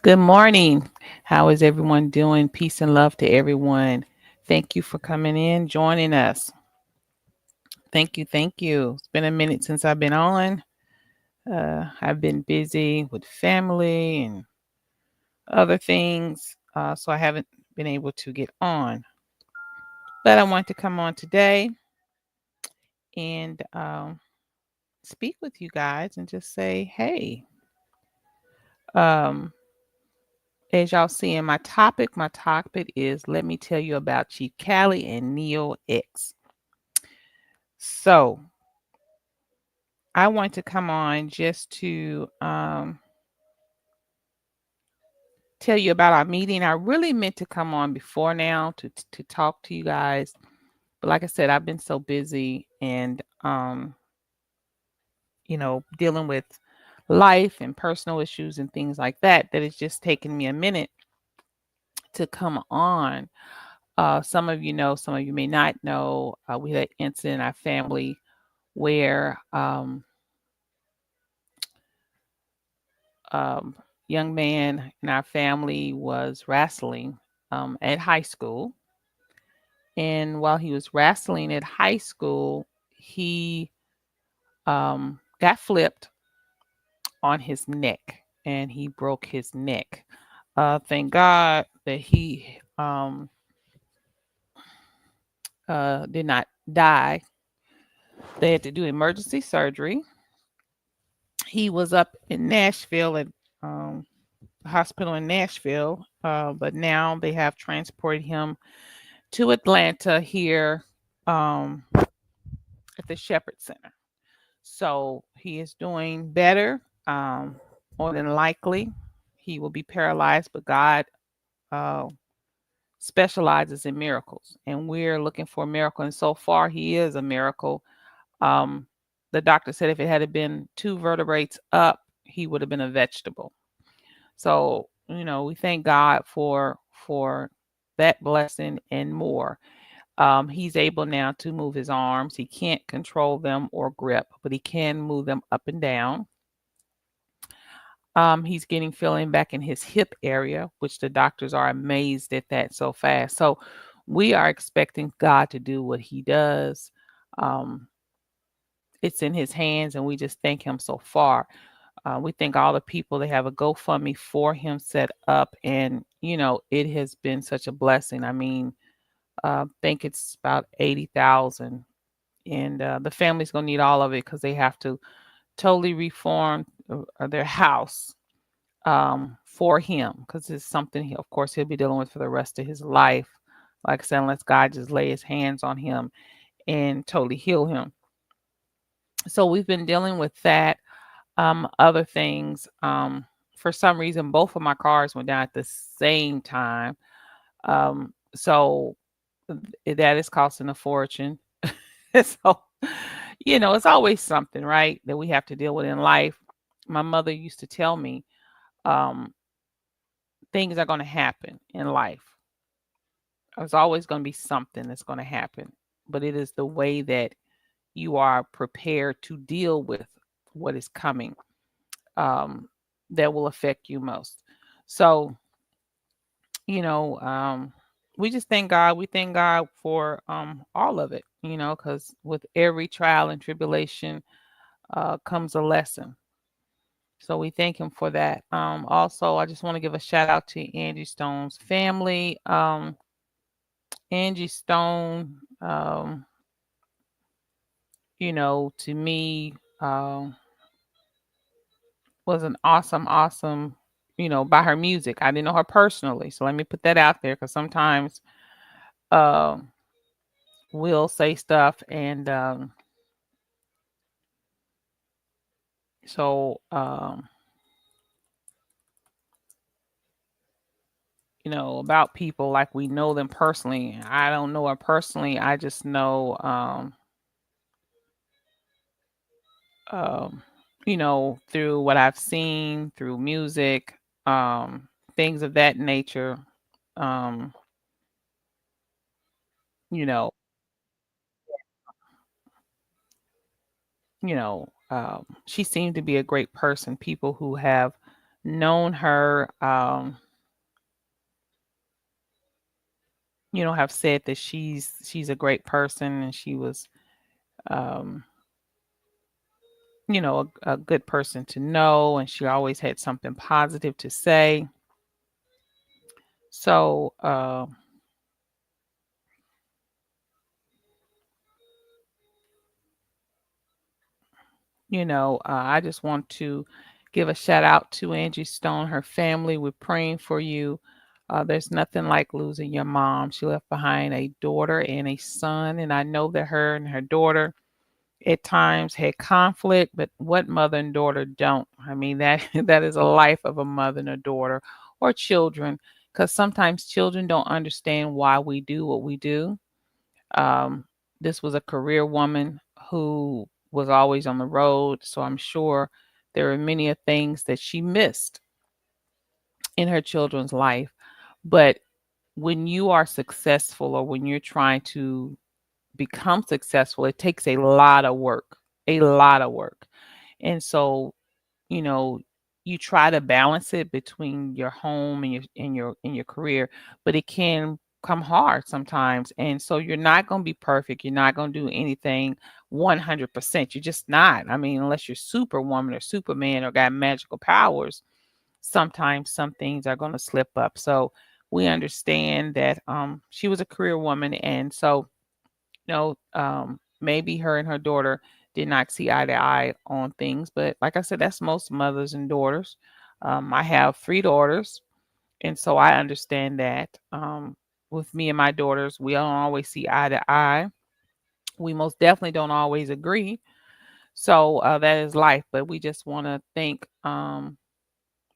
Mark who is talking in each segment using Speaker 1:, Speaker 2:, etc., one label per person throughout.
Speaker 1: Good morning. How is everyone doing? Peace and love to everyone. Thank you for coming in, joining us. Thank you. Thank you. It's been a minute since I've been on. I've been busy with family and other things, so I haven't been able to get on. But I want to come on today and speak with you guys and just say, hey, um, as y'all see in my topic is let me tell you about Chief Cali and Neo X. So I want to come on just to tell you about our meeting. I really meant to come on before now to talk to you guys, but like I said, I've been so busy and dealing with life and personal issues and things like that that it's just taken me a minute to come on. Some of you know, some of you may not know. We had an incident in our family where um, young man in our family was wrestling at high school. And while he was wrestling at high school, he got flipped on his neck and he broke his neck. Thank God that he did not die. They had to do emergency surgery. He was up in Nashville at um, a hospital in Nashville, but now they have transported him to Atlanta here at the Shepherd Center. So he is doing better. More than likely, he will be paralyzed, but God uh, specializes in miracles, and we're looking for a miracle. And so far, he is a miracle. Um, the doctor said if it had been two vertebrae up, he would have been a vegetable. So we thank God for that blessing and more. He's able now to move his arms. He can't control them or grip, but he can move them up and down. He's getting feeling back in his hip area, which the doctors are amazed at that so fast. So we are expecting God to do what he does. Um, it's in his hands, and we just thank him so far. We thank all the people that have a GoFundMe for him set up, and it has been such a blessing. I mean, I think it's about 80,000, and the family's gonna need all of it because they have to totally reform their house for him because it's something of course, he'll be dealing with for the rest of his life. Like I said, unless God just lay his hands on him and totally heal him. So we've been dealing with that. Other things. For some reason, both of my cars went down at the same time. So that is costing a fortune. So, it's always something, right, that we have to deal with in life. My mother used to tell me, um, things are going to happen in life. There's always going to be something that's going to happen, but it is the way that you are prepared to deal with what is coming um, that will affect you most. So, you know, um, we just thank God. We thank God for all of it, because with every trial and tribulation comes a lesson. So we thank him for that. Also, I just want to give a shout out to Angie Stone's family. Angie Stone, to me, was an awesome, awesome, by her music. I didn't know her personally. So let me put that out there because sometimes um, we'll say stuff. And so, about people like we know them personally. I don't know her personally. I just know, um, through what I've seen, through music, um, things of that nature. Um, you know, she seemed to be a great person. People who have known her, have said that she's a great person, and she was, um, a good person to know, and she always had something positive to say. So, I just want to give a shout out to Angie Stone, her family. We're praying for you. There's nothing like losing your mom. She left behind a daughter and a son, and I know that her and her daughter at times had conflict, but what mother and daughter don't? I mean, that that is a life of a mother and a daughter, or children, because sometimes children don't understand why we do what we do. um, this was a career woman who was always on the road, so I'm sure there are many of things that she missed in her children's life. But when you are successful, or when you're trying to become successful, it takes a lot of work. And so, you know, you try to balance it between your home and your career, but it can come hard sometimes. And so you're not going to be perfect. You're not going to do anything 100%. You're just not. I mean, unless you're superwoman or superman or got magical powers, sometimes some things are going to slip up. So we understand that she was a career woman, and so maybe her and her daughter did not see eye to eye on things. But like I said, that's most mothers and daughters. I have three daughters, and so I understand that. With me and my daughters, we don't always see eye to eye. We most definitely don't always agree. So that is life. But we just want to thank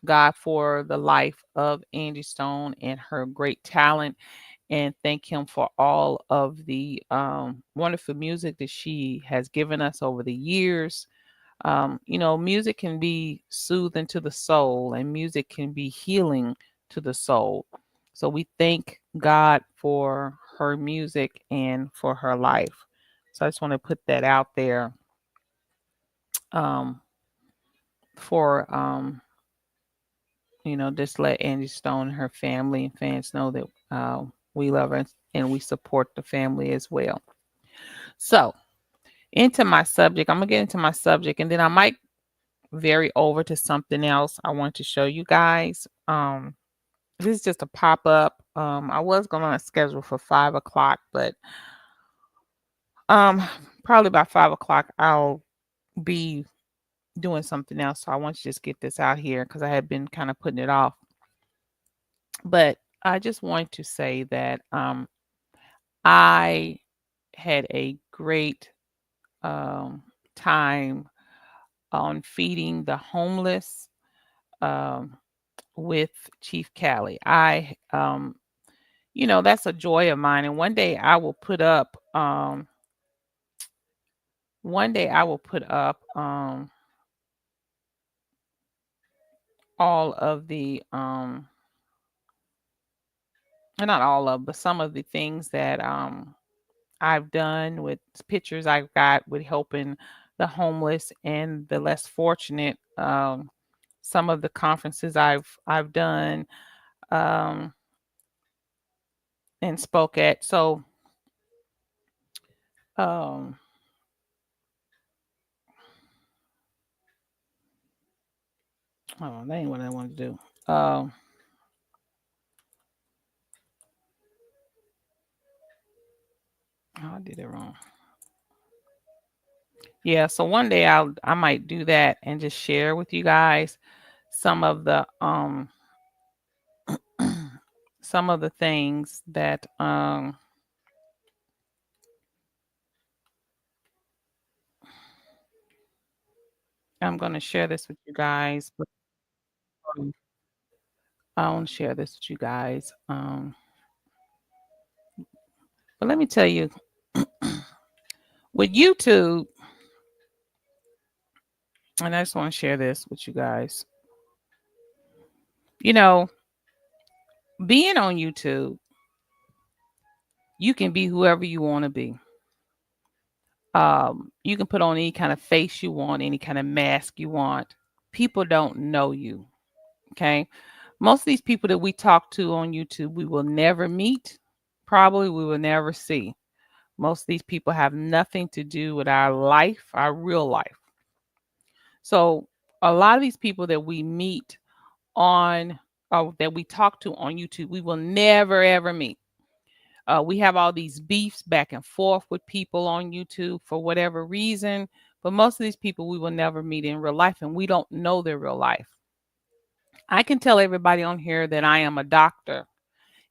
Speaker 1: God for the life of Angie Stone and her great talent, and thank him for all of the wonderful music that she has given us over the years. Music can be soothing to the soul, and music can be healing to the soul. So we thank God for her music and for her life. So I just want to put that out there, um, for just let Angie Stone and her family and fans know that we love her and we support the family as well. So, into my subject, I'm gonna get into my subject, and then I might vary over to something else I want to show you guys. This is just a pop up. I was going on a schedule for 5 o'clock, but um, probably by 5 o'clock I'll be doing something else. So I want to just get this out here because I had been kind of putting it off. But I just want to say that I had a great time on feeding the homeless um, with Chief Cali. That's a joy of mine. And one day I will put up all of the not all of, but some of the things that I've done, with pictures I've got with helping the homeless and the less fortunate. Some of the conferences I've done um, and spoke at. So um, oh, that ain't what I want to do. Oh, I did it wrong. Yeah, so one day I might do that and just share with you guys some of the some of the things that I'm going to share this with you guys. But I want to share this with you guys. But let me tell you, with YouTube, and I just want to share this with you guys. You know, being on YouTube, you can be whoever you want to be. You can put on any kind of face you want, any kind of mask you want. People don't know you. Okay. Most of these people that we talk to on YouTube, we will never meet. Probably we will never see. Most of these people have nothing to do with our life, our real life. So a lot of these people that we meet on or that we talk to on YouTube, we will never ever meet. We have all these beefs back and forth with people on YouTube for whatever reason, but most of these people we will never meet in real life, and we don't know their real life. I can tell everybody on here that I am a doctor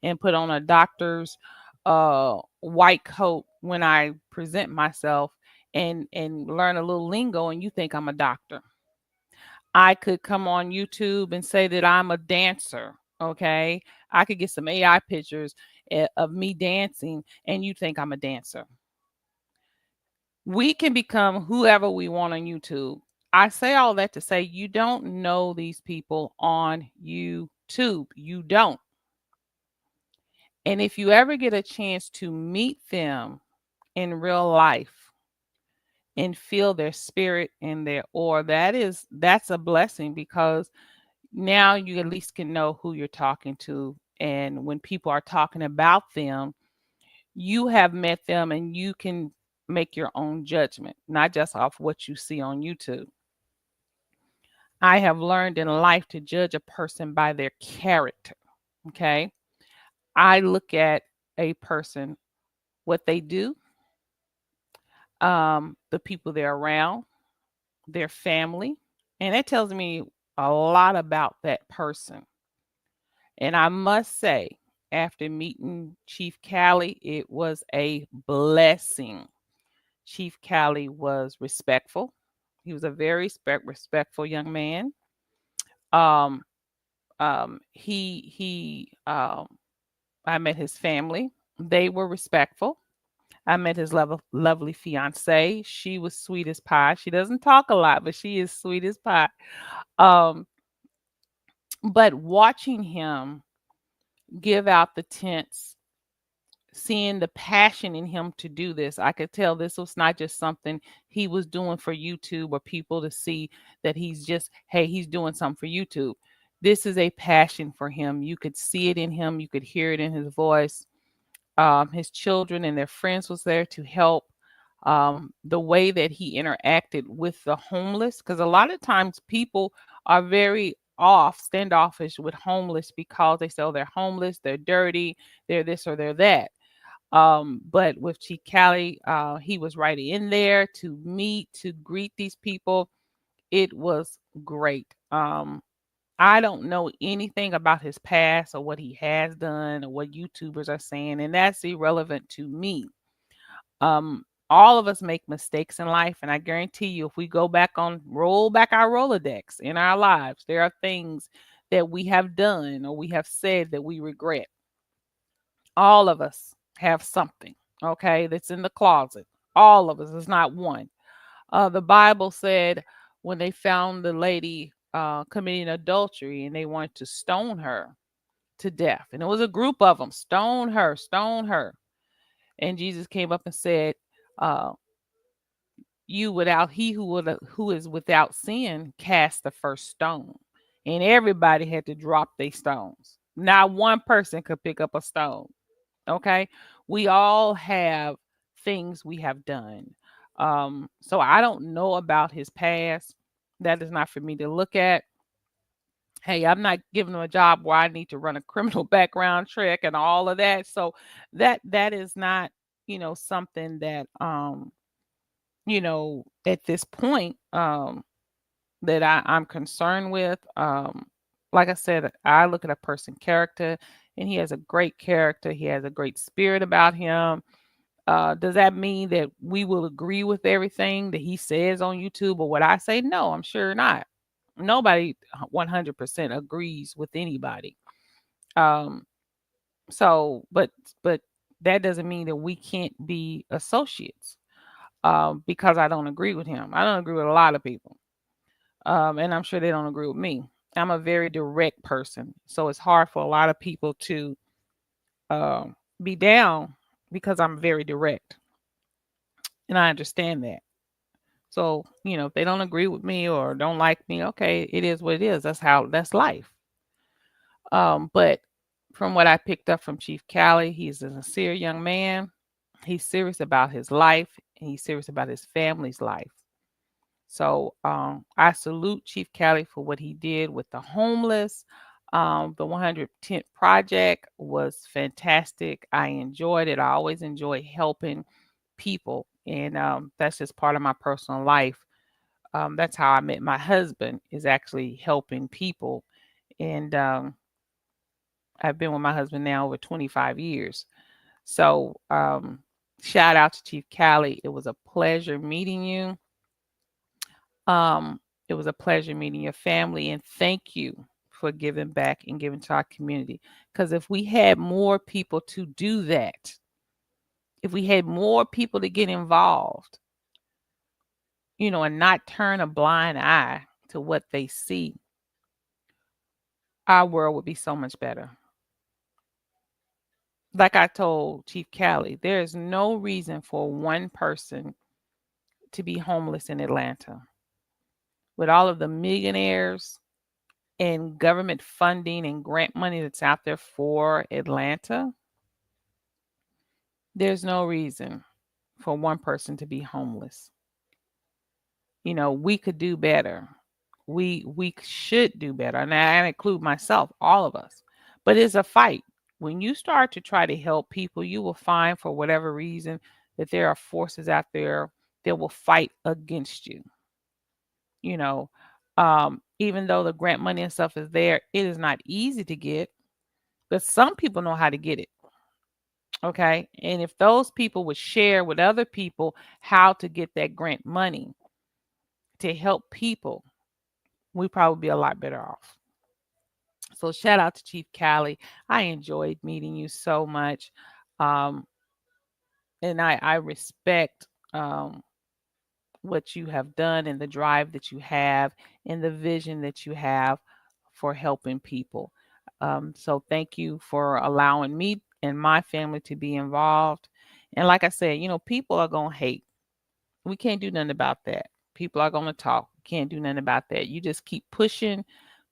Speaker 1: and put on a doctor's white coat when I present myself and learn a little lingo, and you think I'm a doctor. I could come on YouTube and say that I'm a dancer. Okay. I could get some AI pictures of me dancing and you think I'm a dancer. We can become whoever we want on YouTube. I say all that to say you don't know these people on YouTube. You don't. And if you ever get a chance to meet them in real life and feel their spirit and their aura, that's a blessing because now you at least can know who you're talking to. And when people are talking about them, you have met them and you can make your own judgment, not just off what you see on YouTube. I have learned in life to judge a person by their character. Okay. I look at a person, what they do, the people they're around, their family, and that tells me a lot about that person. And I must say, after meeting Chief Cali, it was a blessing. Chief Cali was respectful. He was a very respectful young man. Um, I met his family. They were respectful. I met his lovely fiance. She was sweet as pie. She doesn't talk a lot, but she is sweet as pie. Um, but watching him give out the tents, seeing the passion in him to do this, I could tell this was not just something he was doing for YouTube or people to see that he's just, hey, he's doing something for YouTube. This is a passion for him. You could see it in him, you could hear it in his voice. His children and their friends was there to help. The way that he interacted with the homeless, because a lot of times people are very standoffish with homeless because they say, oh, they're homeless, they're dirty, they're this or they're that. But with Chief Cali, he was right in there to meet, to greet these people. It was great. I don't know anything about his past or what he has done or what YouTubers are saying, and that's irrelevant to me. All of us make mistakes in life, and I guarantee you, if we roll back our Rolodex in our lives, there are things that we have done or we have said that we regret. All of us have something, okay, that's in the closet. All of us. It's not one. The Bible said when they found the lady committing adultery and they wanted to stone her to death, and it was a group of them, stone her, stone her. And Jesus came up and said, uh, "You without who is without sin cast the first stone." And everybody had to drop their stones. Not one person could pick up a stone. Okay. We all have things we have done. So I don't know about his past. That is not for me to look at. Hey, I'm not giving him a job where I need to run a criminal background check and all of that. So that is not, something that at this point that I'm concerned with. Like I said, I look at a person's character and he has a great character. He has a great spirit about him. Does that mean that we will agree with everything that he says on YouTube or what I say? No, I'm sure not. Nobody 100% agrees with anybody. Um, but that doesn't mean that we can't be associates because I don't agree with him. I don't agree with a lot of people. And I'm sure they don't agree with me. I'm a very direct person. So it's hard for a lot of people to be down because I'm very direct. And I understand that. So, if they don't agree with me or don't like me, okay, it is what it is. That's life. But from what I picked up from Chief Cali, he's a sincere young man. He's serious about his life, and he's serious about his family's life. So I salute Chief Cali for what he did with the homeless. The 110th project was fantastic. I enjoyed it. I always enjoy helping people, and that's just part of my personal life. That's how I met my husband, is actually helping people, and I've been with my husband now over 25 years. So shout out to Chief Cali. It was a pleasure meeting you. Um, it was a pleasure meeting your family, and thank you for giving back and giving to our community. Because if we had more people to do that, if we had more people to get involved, and not turn a blind eye to what they see, our world would be so much better. Like I told Chief Cali, there is no reason for one person to be homeless in Atlanta. With all of the millionaires and government funding and grant money that's out there for Atlanta, there's no reason for one person to be homeless. We could do better. We should do better. And I include myself, all of us. But it's a fight. When you start to try to help people, you will find, for whatever reason, that there are forces out there that will fight against you. You know, even though the grant money and stuff is there, it is not easy to get, but some people know how to get it. Okay. And if those people would share with other people how to get that grant money to help people, we probably be a lot better off. So shout out to Chief Cali. I enjoyed meeting you so much. Um, and I respect what you have done and the drive that you have and the vision that you have for helping people. So thank you for allowing me and my family to be involved. And like I said, people are going to hate. We can't do nothing about that. People are going to talk. Can't do nothing about that. You just keep pushing,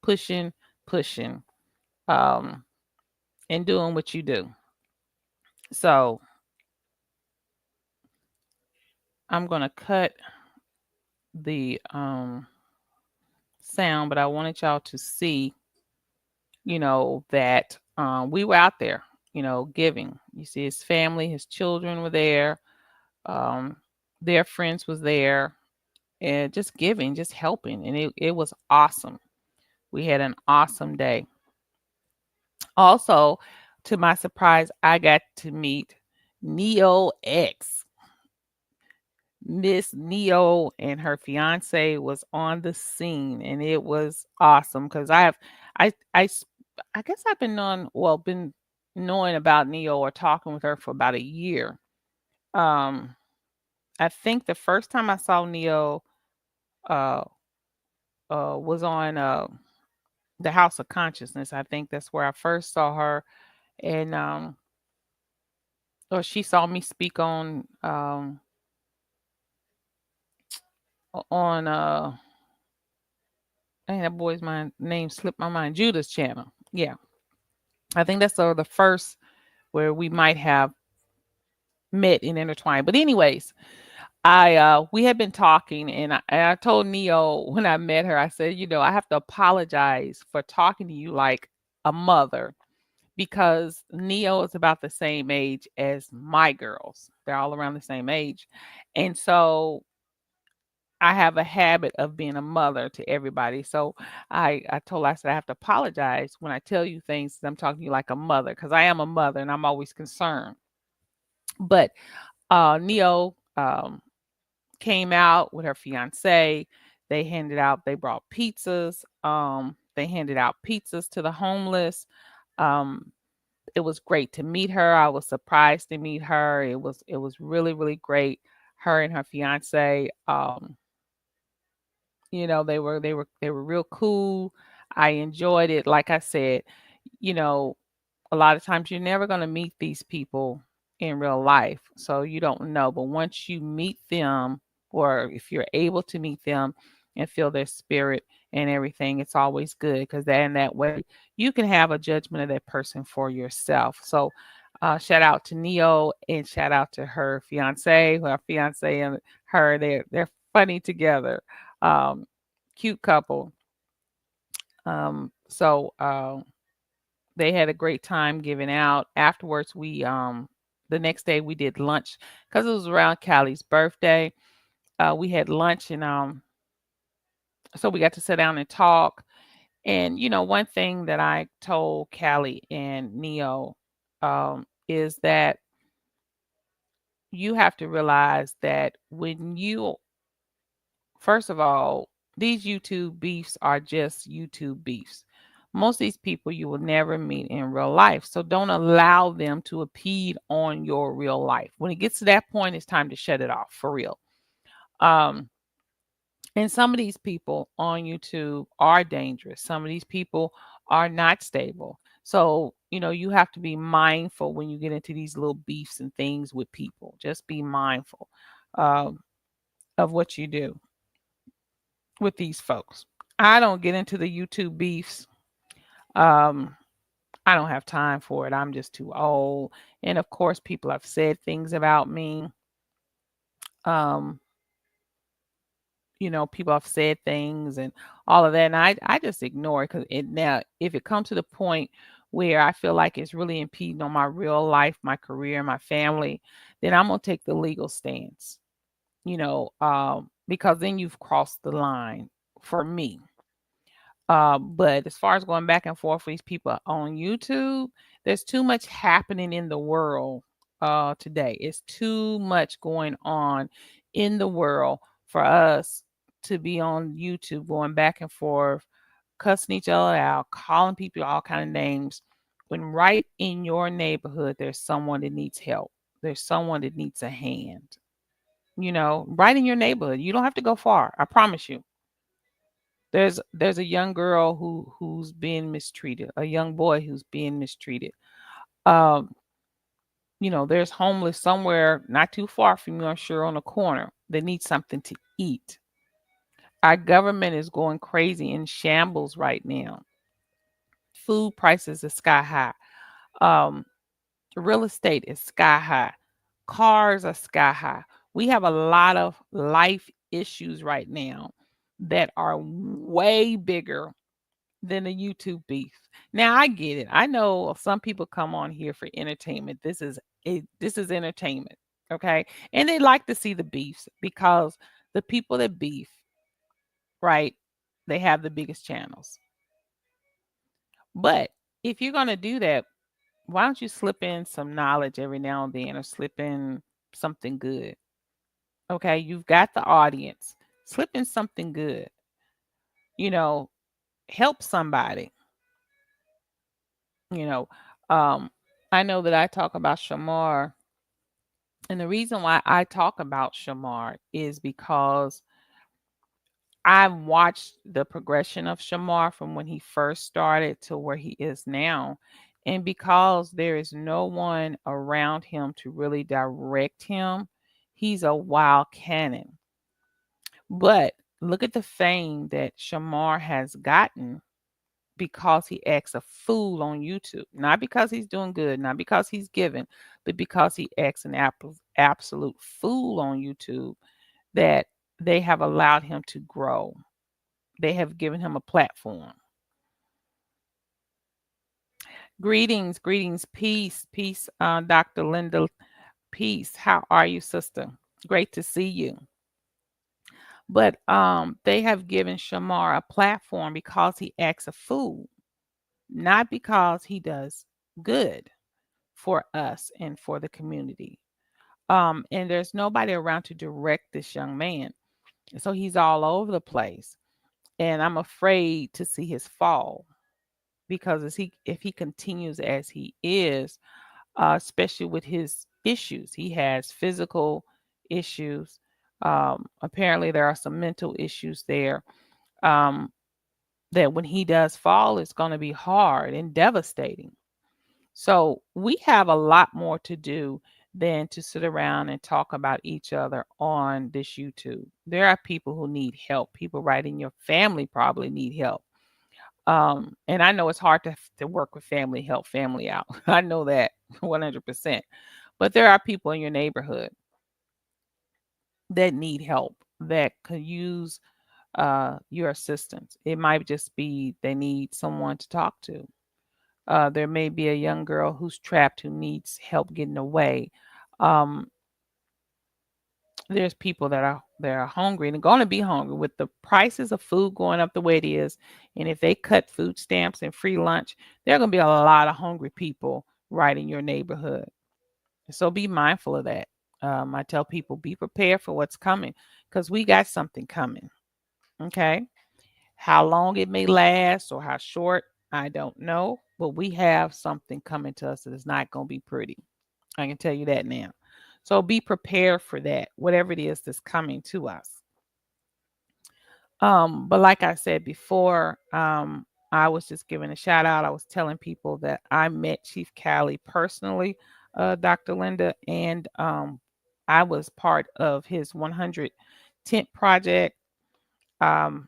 Speaker 1: pushing, pushing, um, and doing what you do. So I'm going to cut the sound, but I wanted y'all to see, that we were out there, giving. You see his family, his children were there, um, their friends was there, and just giving, just helping. And it was awesome. We had an awesome day. Also, to my surprise, I got to meet Neo X. Miss Neo and her fiance was on the scene, and it was awesome because I, I, s- I guess I've been knowing about Neo or talking with her for about a year. Um, I think the first time I saw Neo, uh, was on the House of Consciousness. I think that's where I first saw her, and or she saw me speak on dang, that boy's my name slipped my mind. Judah's channel. Yeah. I think that's the first where we might have met and intertwined. But anyways, I we had been talking, and I told Neo when I met her, I said, I have to apologize for talking to you like a mother, because Neo is about the same age as my girls. They're all around the same age. And so I have a habit of being a mother to everybody. So I told her, I said, I have to apologize when I tell you things. I'm talking to you like a mother, because I am a mother and I'm always concerned. But Neo came out with her fiance. They brought pizzas. They handed out pizzas to the homeless. Um, it was great to meet her. I was surprised to meet her. It was really, really great. Her and her fiance. They were real cool. I enjoyed it. Like I said, you know, a lot of times you're never going to meet these people in real life, so you don't know. But once you meet them, or if you're able to meet them and feel their spirit, and everything. It's always good because then that way you can have a judgment of that person for yourself. So shout out to Neo and shout out to her fiance, her fiance and her. They're funny together. Um, cute couple. So they had a great time giving out. Afterwards, we the next day we did lunch because it was around Callie's birthday. We had lunch and so we got to sit down and talk. And one thing that I told Callie and Neo is that you have to realize that when you, first of all, these YouTube beefs are just YouTube beefs. Most of these people you will never meet in real life. So don't allow them to impede on your real life. When it gets to that point, it's time to shut it off for real. Um, and some of these people on YouTube are dangerous. Some of these people are not stable. So, you have to be mindful when you get into these little beefs and things with people. Just be mindful um, of what you do with these folks. I don't get into the YouTube beefs. Um, I don't have time for it. I'm just too old. And of course, people have said things about me. Um, people have said things and all of that. And I just ignore it because now, if it comes to the point where I feel like it's really impeding on my real life, my career, my family, then I'm going to take the legal stance, because then you've crossed the line for me. But as far as going back and forth with these people on YouTube, there's too much happening in the world today. It's too much going on in the world for us to be on YouTube going back and forth, cussing each other out, calling people all kind of names. When right in your neighborhood, there's someone that needs help. There's someone that needs a hand. Right in your neighborhood. You don't have to go far. I promise you. There's a young girl who's being mistreated, a young boy who's being mistreated. Um, there's homeless somewhere not too far from you, I'm sure, on a corner that needs something to eat. Our government is going crazy in shambles right now. Food prices are sky high. Um, real estate is sky high. Cars are sky high. We have a lot of life issues right now that are way bigger than a YouTube beef. Now I get it. I know some people come on here for entertainment. This is entertainment, okay? And they like to see the beefs because the people that beef, right? They have the biggest channels. But if you're gonna do that, why don't you slip in some knowledge every now and then, or slip in something good? Okay, you've got the audience. Slip in something good. You know, help somebody. You know, um, I know that I talk about Shamar, and the reason why I talk about Shamar is because I've watched the progression of Shamar from when he first started to where he is now. And because there is no one around him to really direct him, he's a wild cannon. But look at the fame that Shamar has gotten because he acts a fool on YouTube. Not because he's doing good, not because he's giving, but because he acts an absolute fool on YouTube, that they have allowed him to grow. They have given him a platform. Greetings, peace, Dr. Linda, peace. How are you, sister? Great to see you. But they have given Shamar a platform because he acts a fool, not because he does good for us and for the community. And there's nobody around to direct this young man. So he's all over the place. And I'm afraid to see his fall because if he continues as he is, especially with his issues, he has physical issues. Apparently, there are some mental issues there. Um, that when he does fall, it's going to be hard and devastating. So we have a lot more to do than to sit around and talk about each other on this YouTube. There are people who need help. People right in your family probably need help. And I know it's hard to work with family, help family out. I know that 100%. But there are people in your neighborhood that need help, that could use your assistance. It might just be they need someone to talk to. There may be a young girl who's trapped who needs help getting away. Um, there's people that are hungry and going to be hungry with the prices of food going up the way it is. And if they cut food stamps and free lunch, there are going to be a lot of hungry people right in your neighborhood. So be mindful of that. I tell people be prepared for what's coming because we got something coming. Okay. How long it may last or how short, I don't know. But we have something coming to us that is not going to be pretty. I can tell you that now. So be prepared for that, whatever it is that's coming to us. But like I said before, I was just giving a shout out. I was telling people that I met Chief Cali personally, Dr. Linda, and I was part of his 100 tent project. Um,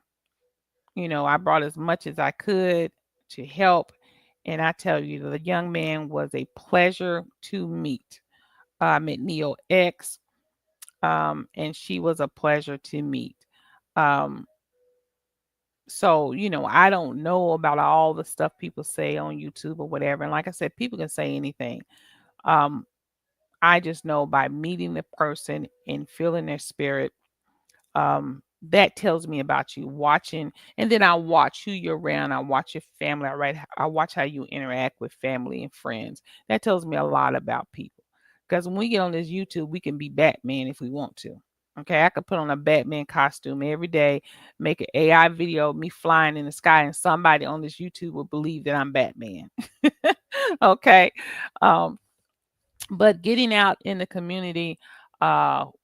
Speaker 1: I brought as much as I could to help. And I tell you, the young man was a pleasure to meet. I met Neo X, and she was a pleasure to meet. Um, so, I don't know about all the stuff people say on YouTube or whatever. And like I said, people can say anything. Um, I just know by meeting the person and feeling their spirit, that tells me about you watching. And then I watch who you're around. I watch your family. I watch how you interact with family and friends. That tells me a lot about people. Because when we get on this YouTube, we can be Batman if we want to. Okay, I could put on a Batman costume every day, make an AI video of me flying in the sky, and somebody on this YouTube will believe that I'm Batman. Okay. Um, but getting out in the community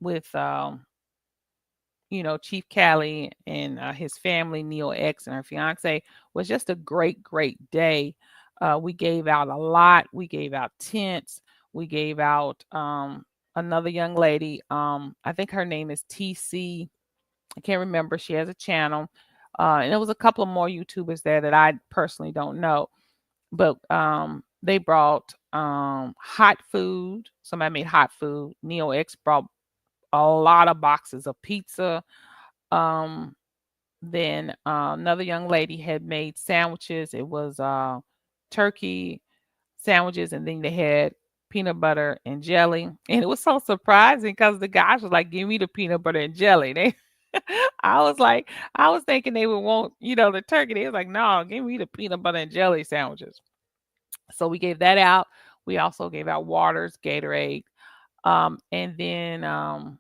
Speaker 1: with Chief Cali and his family, Neo X and her fiance, was just a great, great day. We gave out a lot. We gave out tents. We gave out another young lady. I think her name is TC. I can't remember. She has a channel. And there was a couple of more YouTubers there that I personally don't know. But they brought hot food. Somebody made hot food. Neo X brought a lot of boxes of pizza. Um, then another young lady had made sandwiches. It was turkey sandwiches, and then they had peanut butter and jelly. And it was so surprising because the guys was like, "Give me the peanut butter and jelly." They, I was like, I was thinking they would want, the turkey. They was like, "No, give me the peanut butter and jelly sandwiches." So we gave that out. We also gave out waters, Gatorade, and then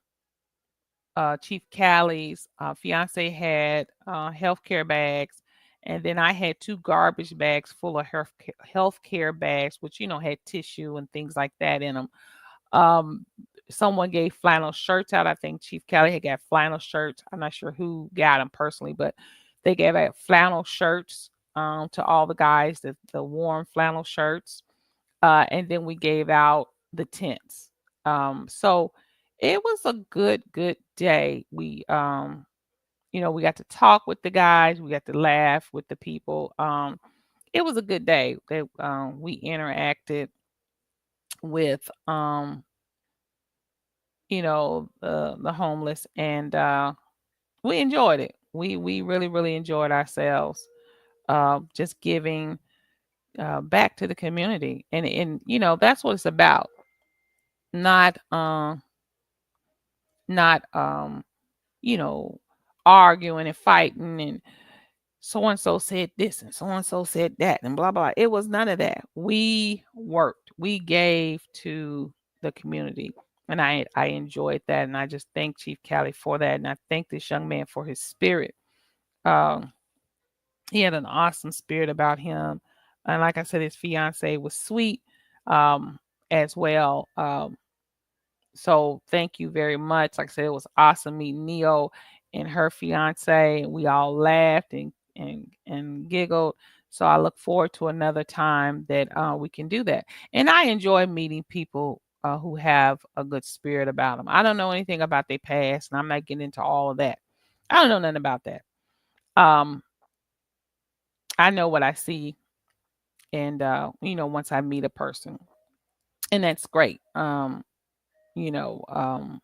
Speaker 1: Chief Callie's fiance had healthcare bags, and then I had two garbage bags full of healthcare bags, which had tissue and things like that in them. Um, Someone gave flannel shirts out. I think Chief Callie had got flannel shirts. I'm not sure who got them personally, but they gave out flannel shirts to all the guys, the warm flannel shirts, and then we gave out the tents. So it was a good, good day. We got to talk with the guys. We got to laugh with the people. It was a good day that we interacted with, the homeless, and we enjoyed it. We really, really enjoyed ourselves. Just giving back to the community, and that's what it's about. Not not you know arguing and fighting and so and so said this and so and so said that and blah blah. It was none of that. We worked. We gave to the community. And I enjoyed that. And I just thank Chief Cali for that. And I thank this young man for his spirit. Um, he had an awesome spirit about him. And like I said, his fiance was sweet as well. So thank you very much. Like I said, it was awesome meeting Neo and her fiance. We all laughed and giggled. So I look forward to another time that we can do that. And I enjoy meeting people who have a good spirit about them. I don't know anything about their past, and I'm not getting into all of that. I don't know nothing about that. Um, I know what I see, and once I meet a person, and that's great. You know, um,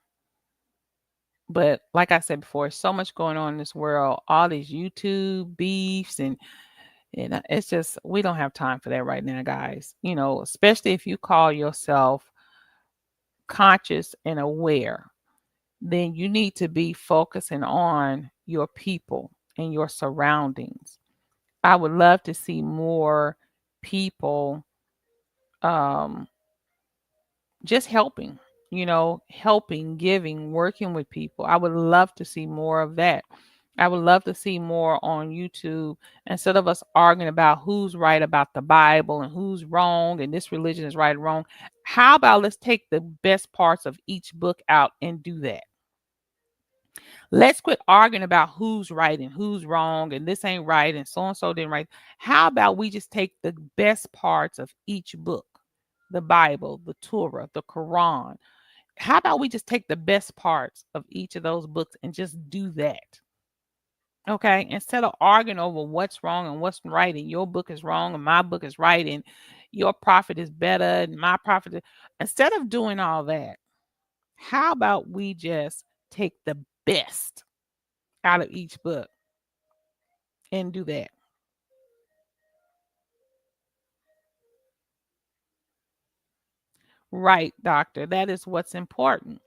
Speaker 1: but like I said before, so much going on in this world, all these YouTube beefs and it's just we don't have time for that right now, guys. Especially if you call yourself conscious and aware, then you need to be focusing on your people and your surroundings. I would love to see more people um, just helping, giving, working with people. I would love to see more of that. I would love to see more on YouTube instead of us arguing about who's right about the Bible and who's wrong and this religion is right and wrong. How about let's take the best parts of each book out and do that? Let's quit arguing about who's right and who's wrong and this ain't right and so didn't right. How about we just take the best parts of each book? The Bible, the Torah, the Quran. How about we just take the best parts of each of those books and just do that? Okay, instead of arguing over what's wrong and what's right, and your book is wrong and my book is right, and your prophet is better and my prophet instead of doing all that, how about we just take the best out of each book and do that? Right, doctor. That is what's important.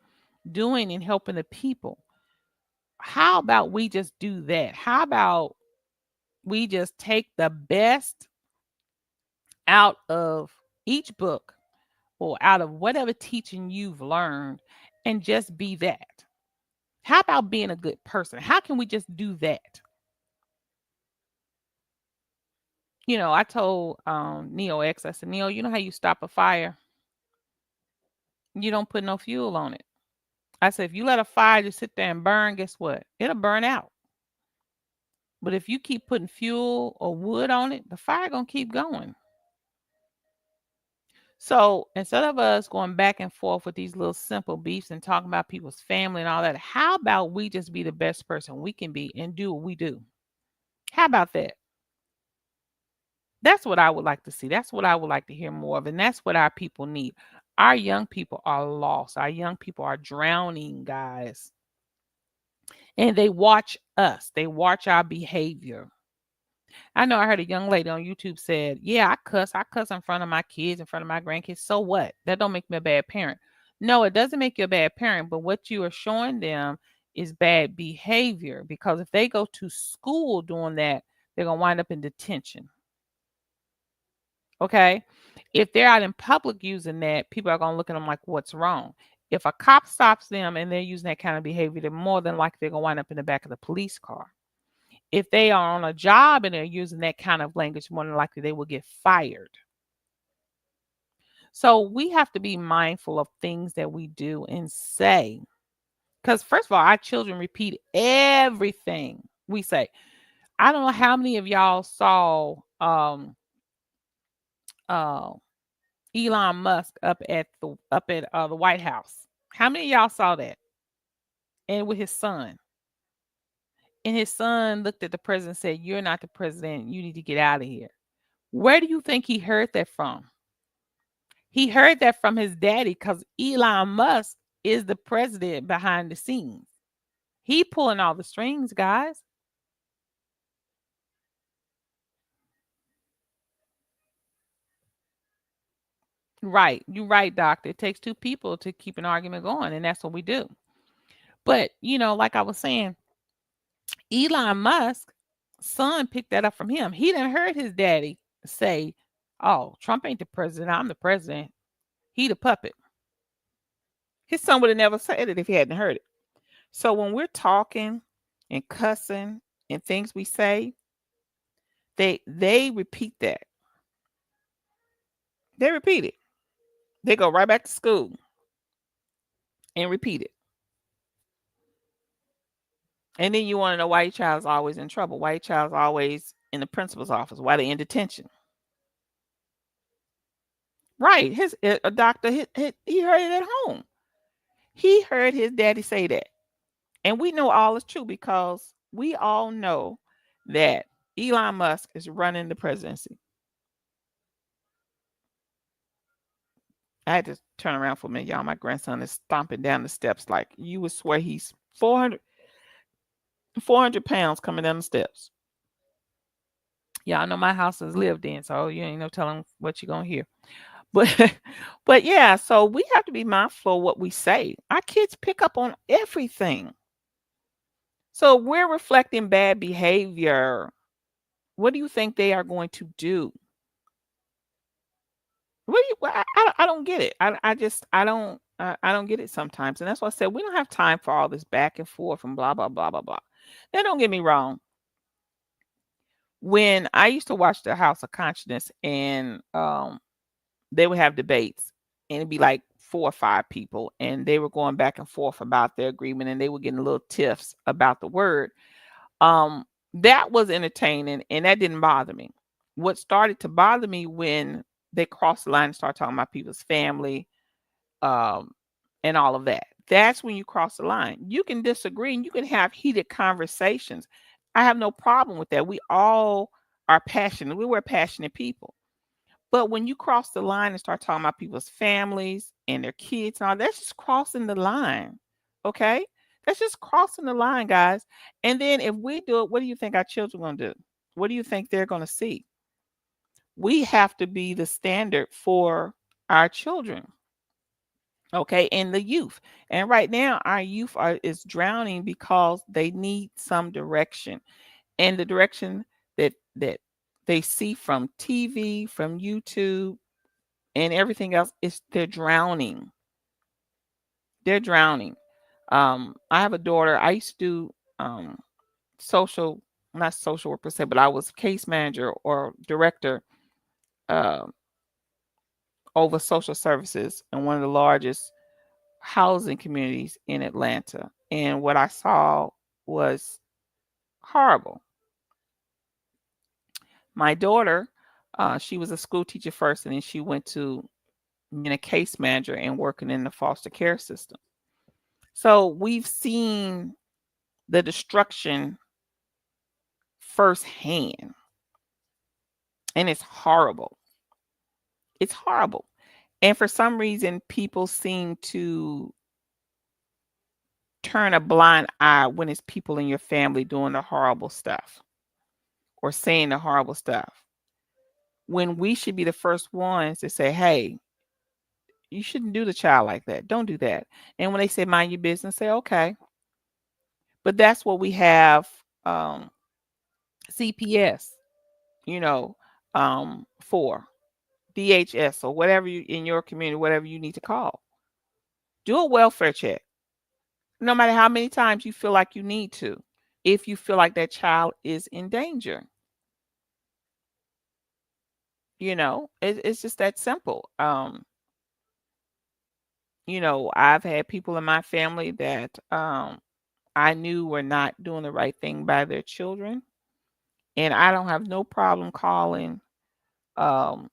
Speaker 1: Doing and helping the people. How about we just do that? How about we just take the best out of each book or out of whatever teaching you've learned and just be that? How about being a good person? How can we just do that? I told Neo X, I said, Neo, you know how you stop a fire? You don't put no fuel on it. I said, if you let a fire just sit there and burn, guess what? It'll burn out. But if you keep putting fuel or wood on it, the fire gonna keep going. So instead of us going back and forth with these little simple beefs and talking about people's family and all that, how about we just be the best person we can be and do what we do? How about that? That's what I would like to see. That's what I would like to hear more of. And that's what our people need. Our young people are lost. Our young people are drowning, guys. And they watch us, they watch our behavior. I know I heard a young lady on YouTube said, "Yeah, I cuss in front of my kids, in front of my grandkids. So what? That don't make me a bad parent." No, it doesn't make you a bad parent, but what you are showing them is bad behavior because if they go to school doing that, they're going to wind up in detention. Okay? If they're out in public using that, people are going to look at them like, "What's wrong?" If a cop stops them and they're using that kind of behavior, they're more than likely they're going to wind up in the back of the police car. If they are on a job and they're using that kind of language, more than likely they will get fired. So we have to be mindful of things that we do and say. Because, first of all, our children repeat everything we say. I don't know how many of y'all saw uh, Elon Musk up at the White House. How many of y'all saw that? And with his son. And his son looked at the president and said, "You're not the president. You need to get out of here." Where do you think he heard that from? He heard that from his daddy because Elon Musk is the president behind the scenes. He pulling all the strings, guys. Right. You're right, doctor. It takes two people to keep an argument going, and that's what we do. But, like I was saying, Elon Musk son picked that up from him. He didn't heard his daddy say, "Oh, Trump ain't the president. I'm the president. He the puppet." His son would have never said it if he hadn't heard it. So when we're talking and cussing and things we say, they repeat that. They repeat it. They go right back to school and repeat it. And then you want to know why your child's always in trouble, why your child's always in the principal's office, why they in detention. Right. His a doctor, he heard it at home. He heard his daddy say that. And we know all is true because we all know that Elon Musk is running the presidency. I had to turn around for a minute, y'all. My grandson is stomping down the steps like you would swear he's 400 pounds coming down the steps. Y'all know my house is lived in, so you ain't no telling what you're gonna hear. But but yeah, so we have to be mindful of what we say. Our kids pick up on everything. So we're reflecting bad behavior. What do you think they are going to do? What do you, I don't get it. I just I don't get it sometimes. And that's why I said we don't have time for all this back and forth and blah blah blah blah blah. Now don't get me wrong. When I used to watch the House of Consciousness and they would have debates and it'd be like 4 or 5 people and they were going back and forth about their agreement and they were getting little tiffs about the word. Um, that was entertaining and that didn't bother me. What started to bother me when they crossed the line and started talking about people's family, um, and all of that. That's when you cross the line. You can disagree and you can have heated conversations. I have no problem with that. We all are passionate. We're passionate people. But when you cross the line and start talking about people's families and their kids and all, that's just crossing the line. Okay? That's just crossing the line, guys. And then if we do it, what do you think our children are going to do? What do you think they're going to see? We have to be the standard for our children. Okay, and the youth. And right now our youth is drowning because they need some direction. And the direction that they see from TV, from YouTube, and everything else is they're drowning. They're drowning. I have a daughter. I used to do social, not social work per se, but I was case manager or director uh, over social services in one of the largest housing communities in Atlanta. And what I saw was horrible. My daughter, she was a school teacher first, and then she went to being a case manager and working in the foster care system. So we've seen the destruction firsthand, and it's horrible. It's horrible. And for some reason, people seem to turn a blind eye when it's people in your family doing the horrible stuff or saying the horrible stuff. When we should be the first ones to say, hey, you shouldn't do the child like that. Don't do that. And when they say mind your business, say, okay. But that's what we have um, CPS, you know, for DHS or whatever you in your community, whatever you need to call. Do a welfare check, no matter how many times you feel like you need to, if you feel like that child is in danger. It's just that simple. I've had people in my family that I knew were not doing the right thing by their children, and I don't have no problem calling um,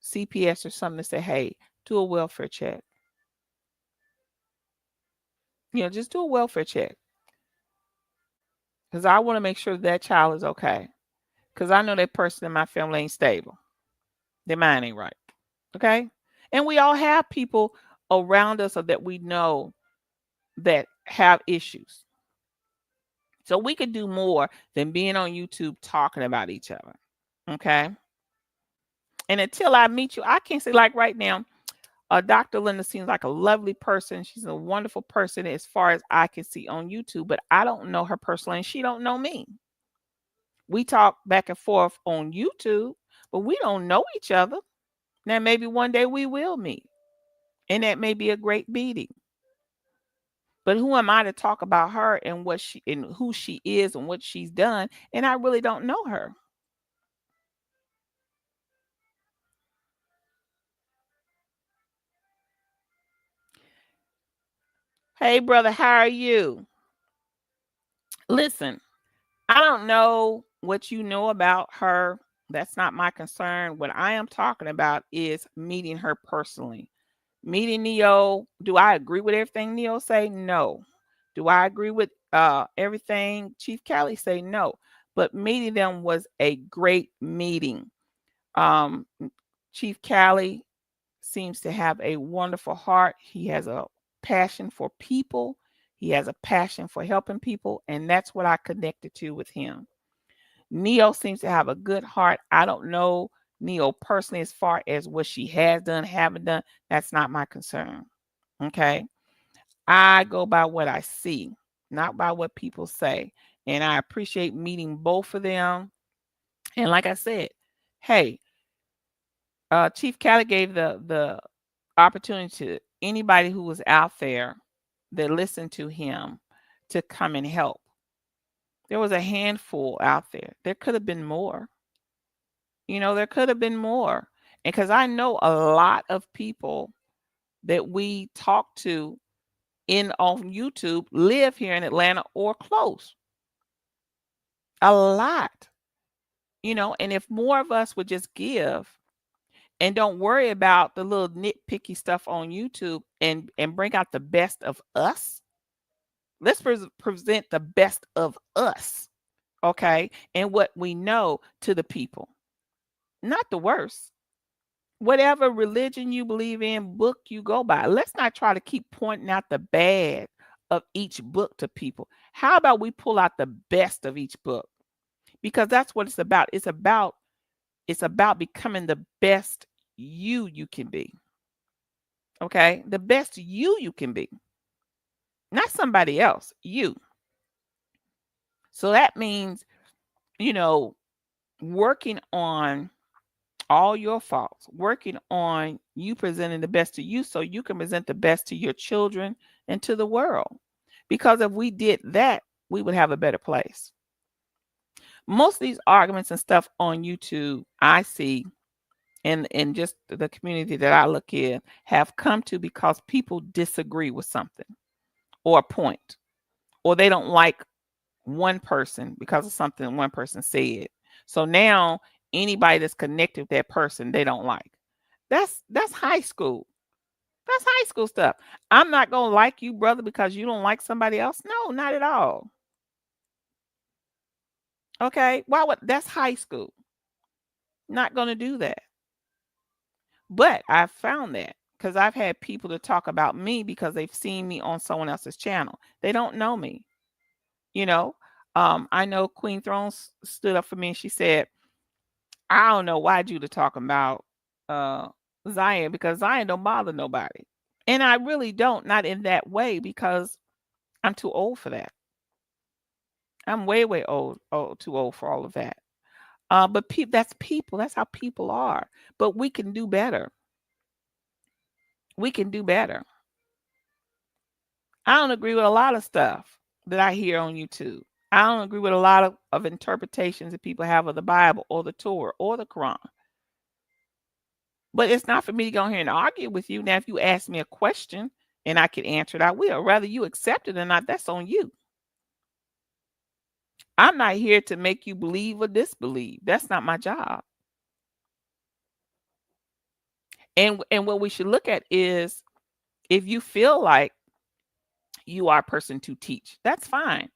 Speaker 1: CPS or something to say, "Hey, do a welfare check." Just do a welfare check because I want to make sure that child is okay. Because I know that person in my family ain't stable. Their mind ain't right. Okay, and we all have people around us or that we know that have issues. So we could do more than being on YouTube talking about each other. Okay. And until I meet you, I can't say like right now, Dr. Linda seems like a lovely person. She's a wonderful person as far as I can see on YouTube, but I don't know her personally and she don't know me. We talk back and forth on YouTube, but we don't know each other. Now maybe one day we will meet. And that may be a great meeting. But who am I to talk about her and what she and who she is and what she's done? And I really don't know her. Hey, brother, how are you? Listen, I don't know what you know about her, That's not my concern. What I am talking about is meeting her personally. Meeting Neo, do I agree with everything Neo say? No. Do I agree with everything Chief Cali say? No. But meeting them was a great meeting. Um, Chief Cali seems to have a wonderful heart. He has a passion for people. He has a passion for helping people, and that's what I connected to with him. Neo seems to have a good heart. I don't know Neo personally as far as what she has done, haven't done. That's not my concern. Okay. I go by what I see, not by what people say. And I appreciate meeting both of them. And like I said, hey, Chief Cali gave the opportunity to anybody who was out there that listened to him to come and help. There was a handful out there. There could have been more. There could have been more. And because I know a lot of people that we talk to in on YouTube live here in Atlanta or close. A lot. And if more of us would just give and don't worry about the little nitpicky stuff on YouTube and bring out the best of us. Let's present the best of us, okay? And what we know to the people, not the worst. Whatever religion you believe in, book you go by. Let's not try to keep pointing out the bad of each book to people. How about we pull out the best of each book? Because that's what it's about. It's about becoming the best you can be. Okay? The best you can be. Not somebody else, you. So that means, working on all your faults, working on you presenting the best to you so you can present the best to your children and to the world. Because if we did that, we would have a better place. Most of these arguments and stuff on YouTube I see in just the community that I look in have come to because people disagree with something or a point, or they don't like one person because of something one person said. So now anybody that's connected with that person, they don't like. That's high school. That's high school stuff. I'm not going to like you, brother, because you don't like somebody else. No, not at all. Okay? Why would that's high school? Not going to do that. But I've found that because I've had people to talk about me because they've seen me on someone else's channel. They don't know me. You know, I know Queen Thrones stood up for me and she said, I don't know why Judah talking about Zion because Zion don't bother nobody. And I really don't, not in that way because I'm too old for that. I'm way, way too old for all of that. But that's people. That's how people are. But we can do better. We can do better. I don't agree with a lot of stuff that I hear on YouTube. I don't agree with a lot of interpretations that people have of the Bible or the Torah or the Quran. But it's not for me to go here and argue with you. Now, if you ask me a question and I can answer it, I will. Whether you accept it or not, that's on you. I'm not here to make you believe or disbelieve. That's not my job. And what we should look at is if you feel like you are a person to teach, that's fine.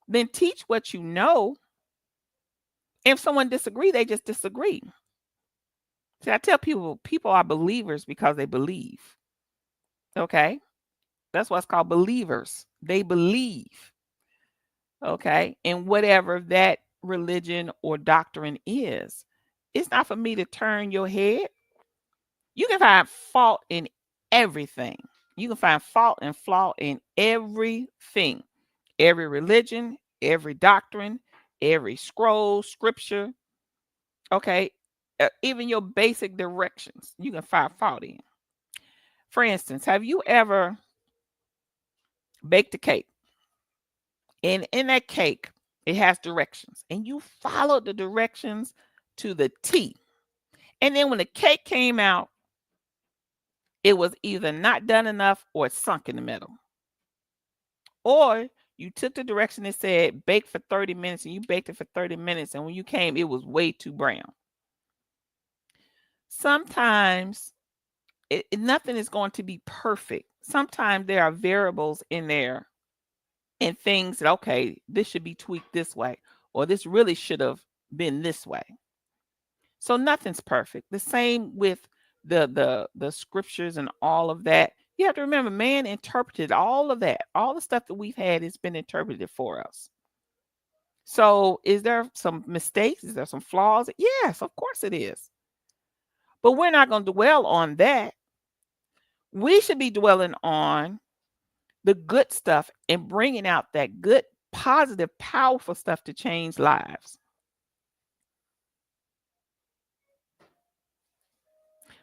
Speaker 1: Then teach what you know. If someone disagree, they just disagree. See, I tell people are believers because they believe. Okay? That's what's called believers. They believe. Okay? And whatever that religion or doctrine is. It's not for me to turn your head. You can find fault in everything. You can find fault and flaw in everything. Every religion, every doctrine, every scroll, scripture. Okay? Even your basic directions, you can find fault in. For instance, have you ever baked a cake? And in that cake, it has directions. And you followed the directions to the T. And then when the cake came out, it was either not done enough or it sunk in the middle. Or you took the direction that said bake for 30 minutes and you baked it for 30 minutes. And when you came, it was way too brown. Sometimes nothing is going to be perfect. Sometimes there are variables in there and things that, okay, this should be tweaked this way, or this really should have been this way. So nothing's perfect. The same with the scriptures and all of that. You have to remember, man interpreted all of that. All the stuff that we've had has been interpreted for us. So is there some mistakes? Is there some flaws? Yes, of course it is. But we're not going to dwell on that. We should be dwelling on the good stuff and bringing out that good, positive, powerful stuff to change lives.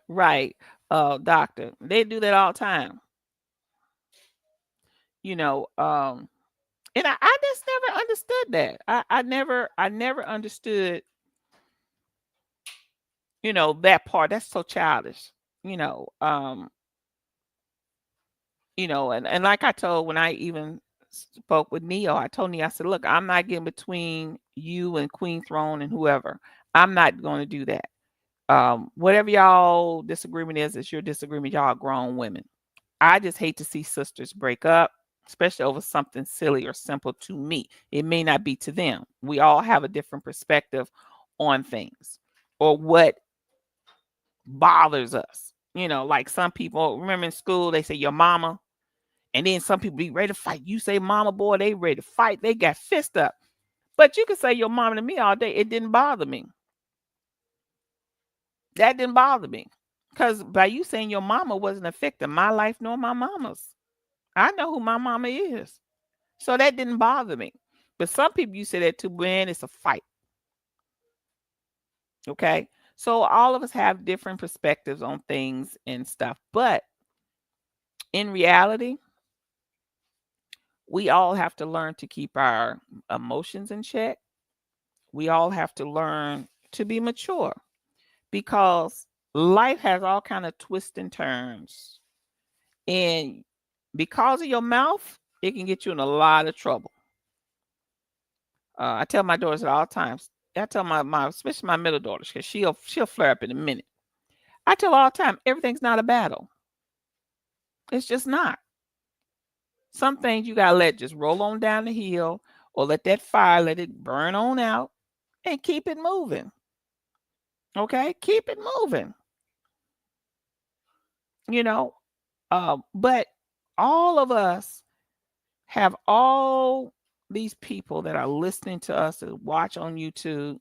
Speaker 1: Right. Doctor, they do that all the time. You know, and I just never understood that. I never understood, that part. That's so childish. You know, um, and like I told when I even spoke with Neo, I told Neo, I said, look, I'm not getting between you and Queen Throne and whoever. I'm not going to do that. Whatever y'all disagreement is, it's your disagreement. Y'all are grown women. I just hate to see sisters break up, especially over something silly or simple to me. It may not be to them. We all have a different perspective on things or what bothers us. Like some people, remember in school, they say your mama, and then some people be ready to fight. You say mama, boy, they ready to fight. They got fist up. But you can say your mama to me all day. It didn't bother me. That didn't bother me. Because by you saying your mama wasn't affecting my life nor my mama's. I know who my mama is. So that didn't bother me. But some people you say that to, man, it's a fight. Okay. So all of us have different perspectives on things and stuff. But in reality, we all have to learn to keep our emotions in check. We all have to learn to be mature because life has all kind of twists and turns. And because of your mouth, it can get you in a lot of trouble. I tell my daughters at all times. I tell my especially my middle daughters because she'll flare up in a minute. I tell her all the time, everything's not a battle. It's just not. Some things you gotta let just roll on down the hill, or let that fire let it burn on out, and keep it moving. Okay, keep it moving. You know, but all of us have all these people that are listening to us to watch on YouTube.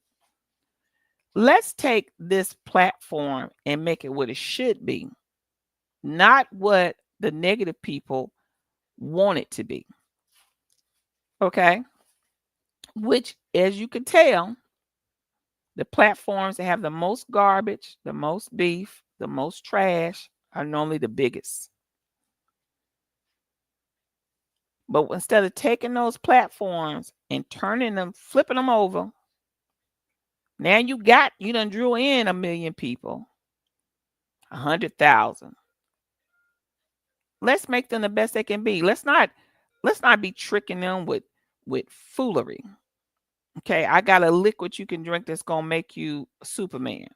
Speaker 1: Let's take this platform and make it what it should be, not what the negative people want it to be. Okay. Which, as you can tell, the platforms that have the most garbage, the most beef, the most trash are normally the biggest. But instead of taking those platforms and turning them, flipping them over, now you done drew in 1 million people, 100,000. Let's make them the best they can be. Let's not be tricking them with foolery. Okay, I got a liquid you can drink that's gonna make you Superman.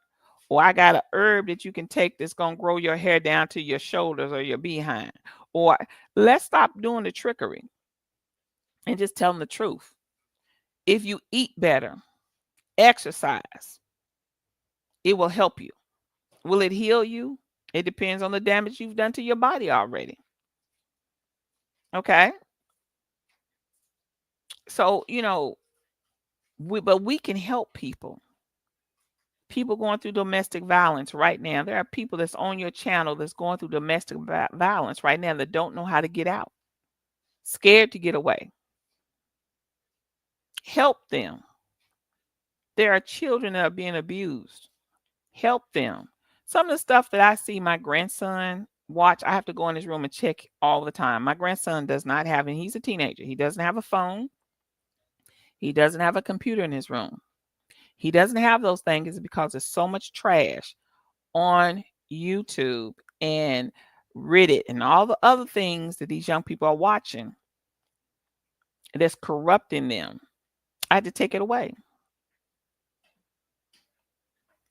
Speaker 1: Or I got a herb that you can take that's gonna grow your hair down to your shoulders or your behind. Or let's stop doing the trickery and just tell them the truth. If you eat better, exercise, it will help you. Will it heal you? It depends on the damage you've done to your body already. Okay. So, but we can help people. People going through domestic violence right now. There are people that's on your channel that's going through domestic violence right now that don't know how to get out, scared to get away. Help them. There are children that are being abused. Help them. Some of the stuff that I see my grandson watch, I have to go in his room and check all the time. My grandson does not have, and he's a teenager. He doesn't have a phone. He doesn't have a computer in his room. He doesn't have those things because there's so much trash on YouTube and Reddit and all the other things that these young people are watching that's corrupting them. I had to take it away.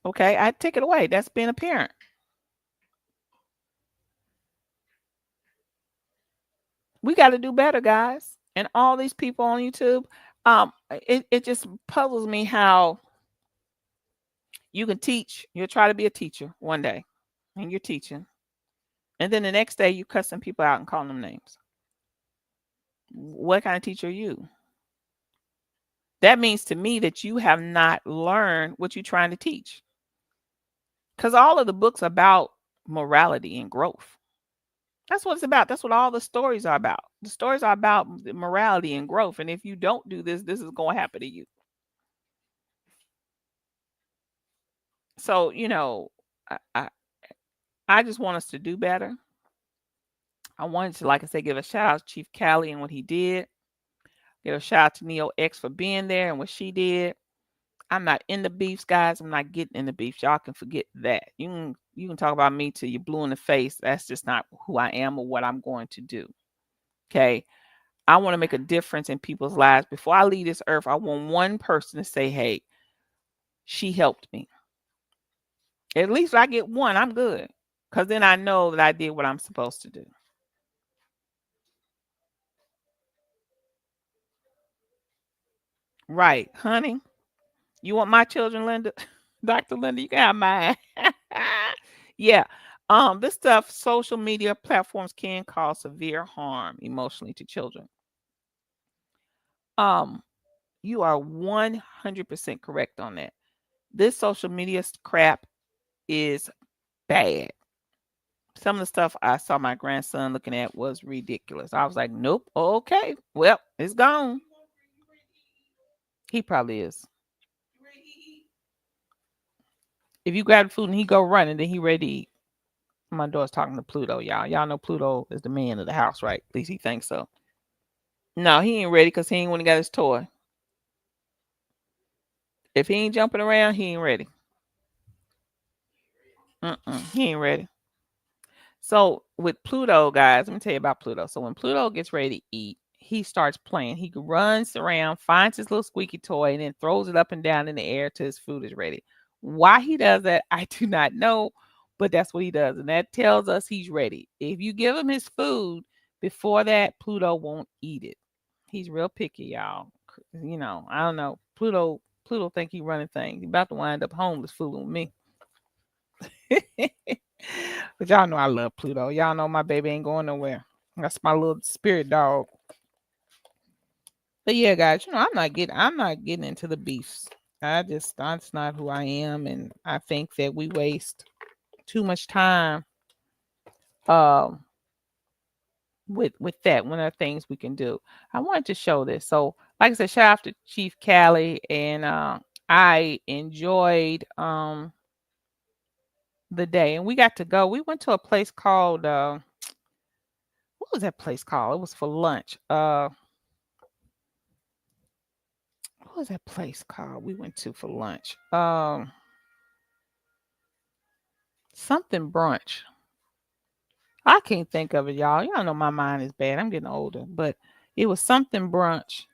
Speaker 1: Okay, I take it away. That's being a parent. We got to do better, guys. And all these people on YouTube, it just puzzles me how you can teach. You'll try to be a teacher one day, and you're teaching, and then the next day you cussing people out and calling them names. What kind of teacher are you? That means to me that you have not learned what you're trying to teach. Because all of the books about morality and growth. That's what it's about. That's what all the stories are about. The stories are about morality and growth. And if you don't do this, this is going to happen to you. So, I, I, I just want us to do better. I wanted to, like I said, give a shout out to Chief Cali and what he did. Give a shout out to Neo X for being there and what she did. I'm not in the beefs, guys. I'm not getting in the beefs. Y'all can forget that. You can talk about me till you're blue in the face. That's just not who I am or what I'm going to do. Okay. I want to make a difference in people's lives. Before I leave this earth, I want one person to say, hey, she helped me. At least if I get one, I'm good. Because then I know that I did what I'm supposed to do. Right, honey. You want my children, Linda? Dr. Linda, you can have mine. Yeah. This stuff, social media platforms can cause severe harm emotionally to children. Um, you are 100% correct on that. This social media crap is bad. Some of the stuff I saw my grandson looking at was ridiculous. I was like, nope, okay, well, it's gone. He probably is. If you grab the food and he go running, then he ready to eat. My daughter's talking to Pluto, y'all. Y'all know Pluto is the man of the house, right? At least he thinks so. No, he ain't ready because he ain't when he got his toy. If he ain't jumping around, he ain't ready. He ain't ready. So with Pluto, guys, let me tell you about Pluto. So when Pluto gets ready to eat, he starts playing. He runs around, finds his little squeaky toy, and then throws it up and down in the air till his food is ready. Why he does that, I do not know, but that's what he does. And that tells us he's ready. If you give him his food before that, Pluto won't eat it. He's real picky, y'all. I don't know. Pluto think he running things. He about to wind up homeless fooling me. But y'all know I love Pluto. Y'all know my baby ain't going nowhere. That's my little spirit dog. But yeah, guys, I'm not getting into the beefs. That's not who I am, and I think that we waste too much time um with that. One of the things we can do. I wanted to show this. So, like I said, shout out to Chief Cali, and I enjoyed the day, and we got to go. We went to a place called what was that place called? It was for lunch. What was that place called we went to for lunch? Something brunch. I can't think of it, y'all. Y'all know my mind is bad. I'm getting older, but it was something brunch.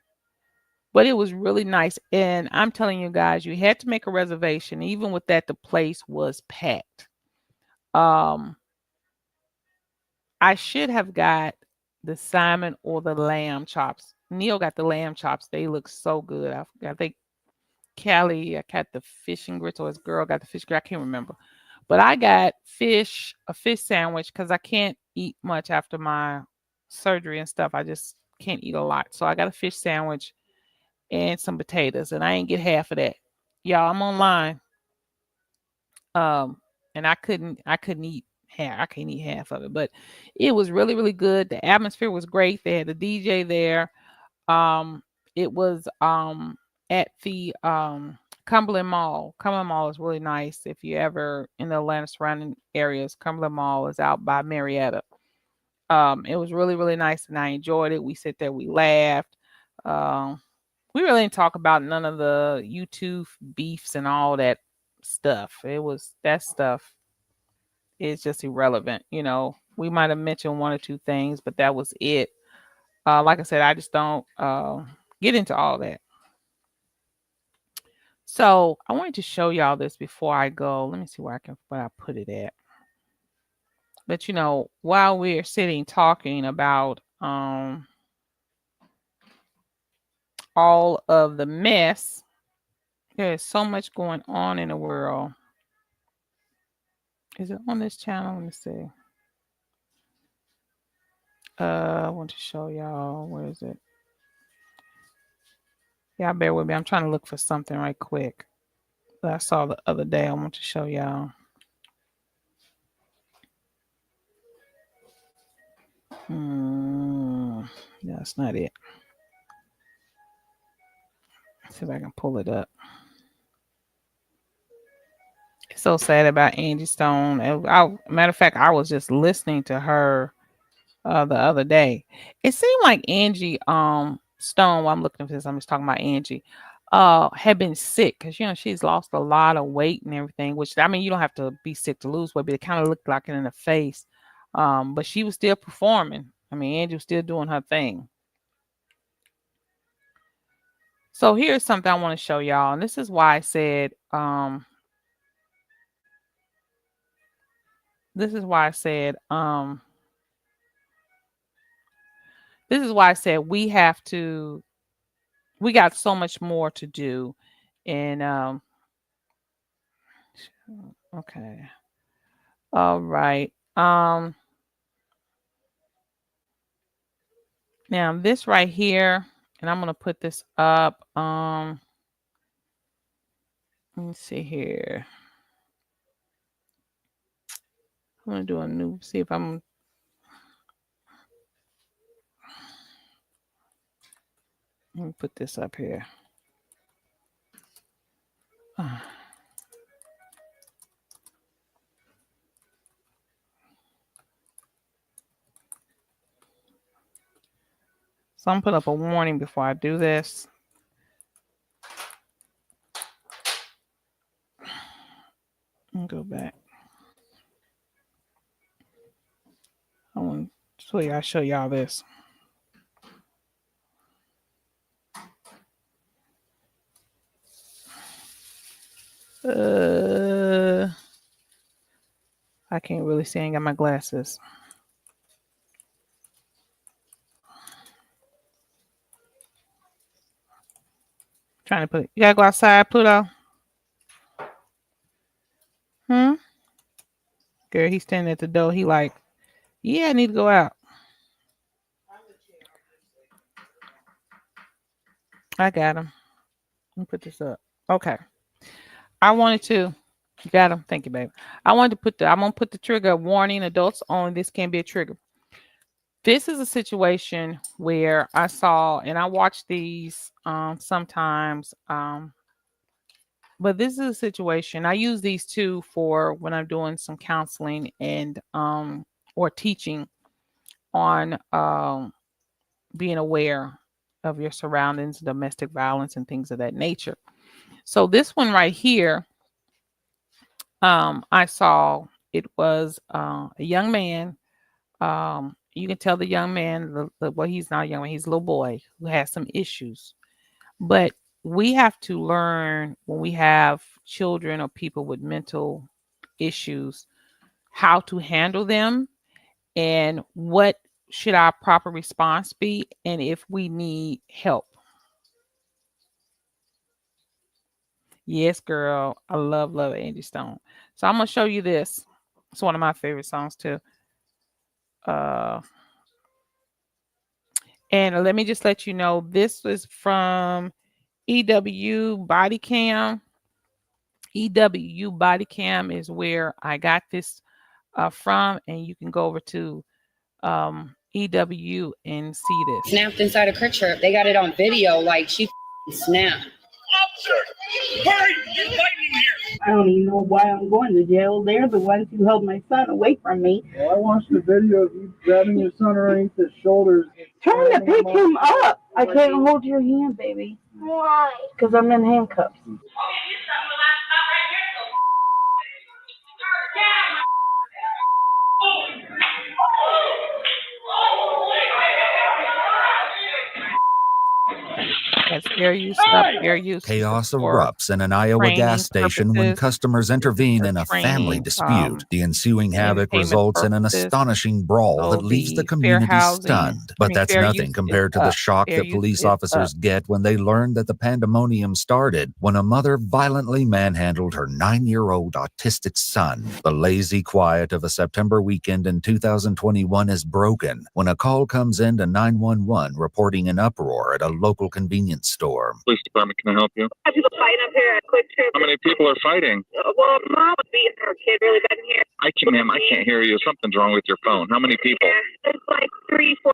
Speaker 1: But it was really nice. And I'm telling you guys, you had to make a reservation. Even with that, the place was packed. Um, I should have got the salmon or the lamb chops. Neil got the lamb chops. They look so good. I think Callie, I got the fish and grits, or his girl got the fish grits. I can't remember. But I got a fish sandwich because I can't eat much after my surgery and stuff. I just can't eat a lot. So I got a fish sandwich and some potatoes, and I ain't get half of that. Y'all, I'm online. Um, and I couldn't eat half. I can't eat half of it, but it was really, really good. The atmosphere was great. They had the DJ there. Um, it was at the Cumberland Mall. Cumberland Mall is really nice. If you ever in the Atlanta surrounding areas, Cumberland Mall is out by Marietta. It was really, really nice, and I enjoyed it. We sit there, we laughed. Um, we really didn't talk about none of the YouTube beefs and all that stuff. It was that stuff is just irrelevant. We might have mentioned one or two things, but that was it. Like I said, I just don't get into all that. So I wanted to show y'all this before I go. Let me see where I put it at. But while we're sitting talking about all of the mess, there is so much going on in the world. Is it on this channel? Let me see. I want to show y'all. Where is it? Y'all bear with me. I'm trying to look for something right quick that I saw the other day. I want to show y'all. That's not it. Let's see if I can pull it up. It's so sad about Angie Stone. Matter of fact, I was just listening to her the other day. It seemed like Angie Stone, while I'm looking for this, I'm just talking about Angie, had been sick because she's lost a lot of weight and everything, which I mean you don't have to be sick to lose weight, but it kind of looked like it in the face. But she was still performing. I mean, Angie was still doing her thing. So here's something I want to show y'all, and this is why I said this is why I said we got so much more to do. And okay. All right. Now this right here, and I'm gonna put this up. Let me see here. I'm gonna do a new, see if I'm let me put this up here. So I'm put up a warning before I do this. I'll go back. I want to show y'all this. I can't really see. I ain't got my glasses. Trying to put it. You gotta go outside, Pluto. Girl, he's standing at the door. He like, yeah, I need to go out. I got him. Let me put this up. Okay. I wanted to. You got him. Thank you, baby. I'm gonna put the trigger warning, adults only. This can be a trigger. This is a situation where I saw, and I watch these sometimes. But this is a situation. I use these two for when I'm doing some counseling and or teaching on being aware of your surroundings, domestic violence, and things of that nature. So this one right here, I saw it was a young man. You can tell the young man, well, he's not a young man, he's a little boy who has some issues. But we have to learn when we have children or people with mental issues how to handle them and what should our proper response be and if we need help. Yes, girl. I love Angie Stone. So I'm gonna show you this. It's one of my favorite songs too. And let me just let you know, this is from EW Body Cam. EW Body Cam is where I got this from, and you can go over to EW and see this.
Speaker 2: Snapped inside a crick shirt. They got it on video, like she snapped.
Speaker 3: Officer, hurry! You're lightning here.
Speaker 4: I don't even know why I'm going to jail. They're the ones who held my son away from me.
Speaker 5: Well, I watched the video of you grabbing your son underneath his shoulders.
Speaker 4: Trying to pick him up. I can't hold your hand, baby. Why? Because I'm in handcuffs.
Speaker 3: Okay, you stop the last stop right here.
Speaker 1: fair use stuff. Fair use
Speaker 6: Chaos
Speaker 1: for
Speaker 6: erupts in an Iowa gas
Speaker 1: training
Speaker 6: station when
Speaker 1: purposes,
Speaker 6: customers intervene
Speaker 1: for
Speaker 6: in a family
Speaker 1: training,
Speaker 6: dispute. The ensuing havoc
Speaker 1: entertainment
Speaker 6: results in an
Speaker 1: purposes.
Speaker 6: astonishing brawl
Speaker 1: So
Speaker 6: that leaves the
Speaker 1: the fair
Speaker 6: community
Speaker 1: housing,
Speaker 6: stunned.
Speaker 1: I
Speaker 6: But
Speaker 1: mean,
Speaker 6: that's
Speaker 1: fair
Speaker 6: nothing
Speaker 1: use is
Speaker 6: compared to the
Speaker 1: up.
Speaker 6: shock
Speaker 1: Fair
Speaker 6: that
Speaker 1: use
Speaker 6: police
Speaker 1: is up.
Speaker 6: officers get when they learn that the pandemonium started when a mother violently manhandled her 9-year-old autistic son. The lazy quiet of a September weekend in 2021 is broken when a call comes in to 911 reporting an uproar at a local convenience store.
Speaker 7: Police department, can I help you?
Speaker 8: People fighting up here at Quick Trip.
Speaker 7: How many people are fighting?
Speaker 8: Well, mom was beating her kid really bad in here.
Speaker 7: Ma'am, I can't hear you. Something's wrong with your phone. How many people?
Speaker 8: Yeah, there's like 3, 4.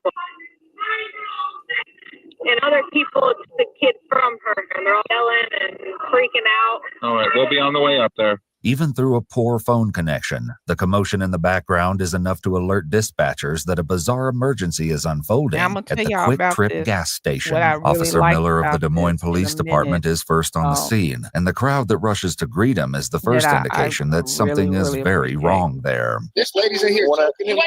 Speaker 8: And other people, it's the kid from her, and they're all yelling and freaking out.
Speaker 7: All right, we'll be on the way up there.
Speaker 6: Even through a poor phone connection, the commotion in the background is enough to alert dispatchers that a bizarre emergency is unfolding
Speaker 1: Now, I'm gonna
Speaker 6: at
Speaker 1: tell
Speaker 6: the
Speaker 1: y'all
Speaker 6: Quick
Speaker 1: about
Speaker 6: Trip
Speaker 1: this.
Speaker 6: gas station.
Speaker 1: What I really
Speaker 6: Officer
Speaker 1: like
Speaker 6: Miller of the
Speaker 1: about
Speaker 6: Des Moines
Speaker 1: this in
Speaker 6: Police
Speaker 1: a
Speaker 6: Department
Speaker 1: minute,
Speaker 6: is first on the scene, and the crowd that rushes to greet him is the
Speaker 1: that
Speaker 6: first
Speaker 1: I
Speaker 6: indication that something is
Speaker 1: really
Speaker 6: very
Speaker 1: appreciate.
Speaker 6: wrong there.
Speaker 5: This lady's in here choking him,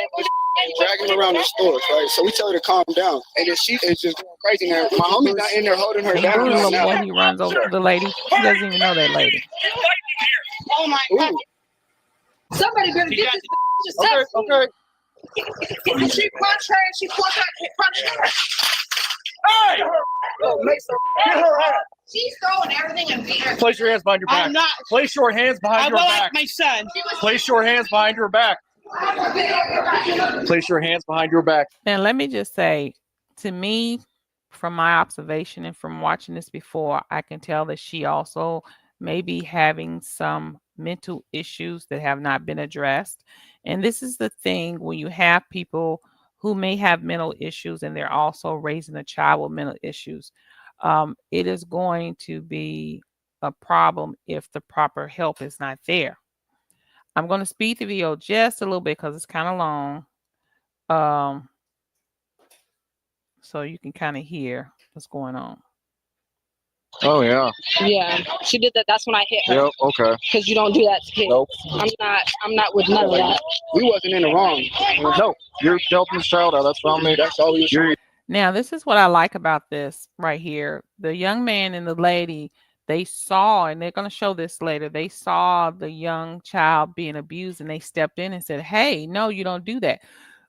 Speaker 5: dragging him around the stores, right? So we tell her to calm down. And then she is just going crazy now. My homie not in there holding her
Speaker 1: And
Speaker 5: down.
Speaker 1: the
Speaker 5: right
Speaker 1: little
Speaker 5: now.
Speaker 1: boy, he runs over to the lady. He doesn't even know that lady.
Speaker 2: Oh my God. Somebody better get this bitch.
Speaker 5: Okay.
Speaker 2: She punched her and she punched her.
Speaker 3: Hey!
Speaker 5: Yo, Mason,
Speaker 3: Get her out!
Speaker 2: She's throwing everything and beating her.
Speaker 3: Place your hands behind your back.
Speaker 2: I'm not.
Speaker 3: Place your hands behind
Speaker 2: I
Speaker 3: your
Speaker 2: will
Speaker 3: back.
Speaker 2: like my son.
Speaker 3: Place your hands behind your back. Place your hands behind your back.
Speaker 1: Now, let me just say, to me, from my observation and from watching this before, I can tell that she also may be having some mental issues that have not been addressed. And this is the thing when you have people who may have mental issues and they're also raising a child with mental issues, it is going to be a problem if the proper help is not there. I'm going to speed the video just a little bit because it's kind of long. So you can kind of hear what's going on.
Speaker 3: Oh yeah.
Speaker 8: Yeah, she did that. That's when I hit her.
Speaker 3: Yep. Okay.
Speaker 8: Because you don't do that to kids.
Speaker 3: Nope.
Speaker 8: I'm not with none of that.
Speaker 5: we wasn't in the wrong.
Speaker 3: No, you're helping this child out. That's on me.
Speaker 5: That's all we were.
Speaker 1: Now, this is what I like about this right here. The young man and the lady, they saw, and they're going to show this later, they saw the young child being abused and they stepped in and said, hey, no, you don't do that.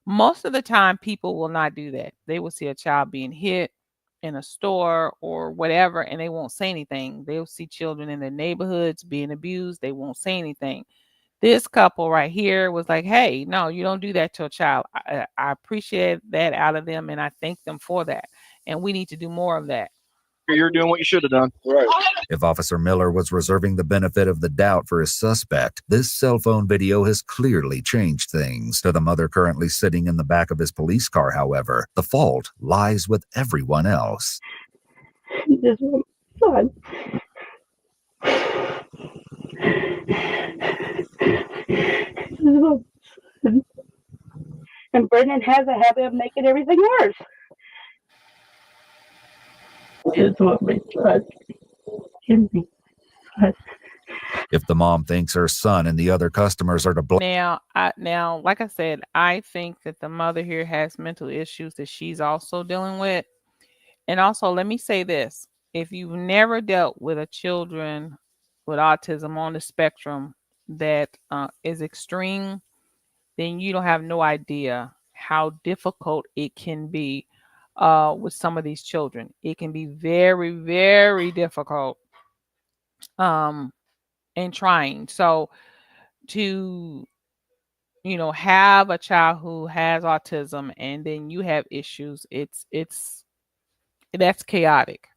Speaker 1: Most of the time, people will not do that. They will see a child being hit in a store or whatever, and they won't say anything. They'll see children in their neighborhoods being abused. They won't say anything. This couple right here was like, hey, no, you don't do that to a child. I appreciate that out of them, and I thank them for that. And we need to do more of that.
Speaker 3: You're doing what you should have done.
Speaker 5: Right.
Speaker 6: If Officer Miller was reserving the benefit of the doubt for his suspect, this cell phone video has clearly changed things. To the mother currently sitting in the back of his police car, however, the fault lies with everyone else.
Speaker 4: This is my son. And Brendan has a habit of making everything worse. It's what my son.
Speaker 6: If the mom thinks her son and the other customers are to blame,
Speaker 1: Now, like I said, I think that the mother here has mental issues that she's also dealing with. And also, let me say this. If you've never dealt with a children with autism on the spectrum that is extreme, then you don't have no idea how difficult it can be with some of these children. It can be very, very difficult and trying. So to have a child who has autism and then you have issues, that's chaotic.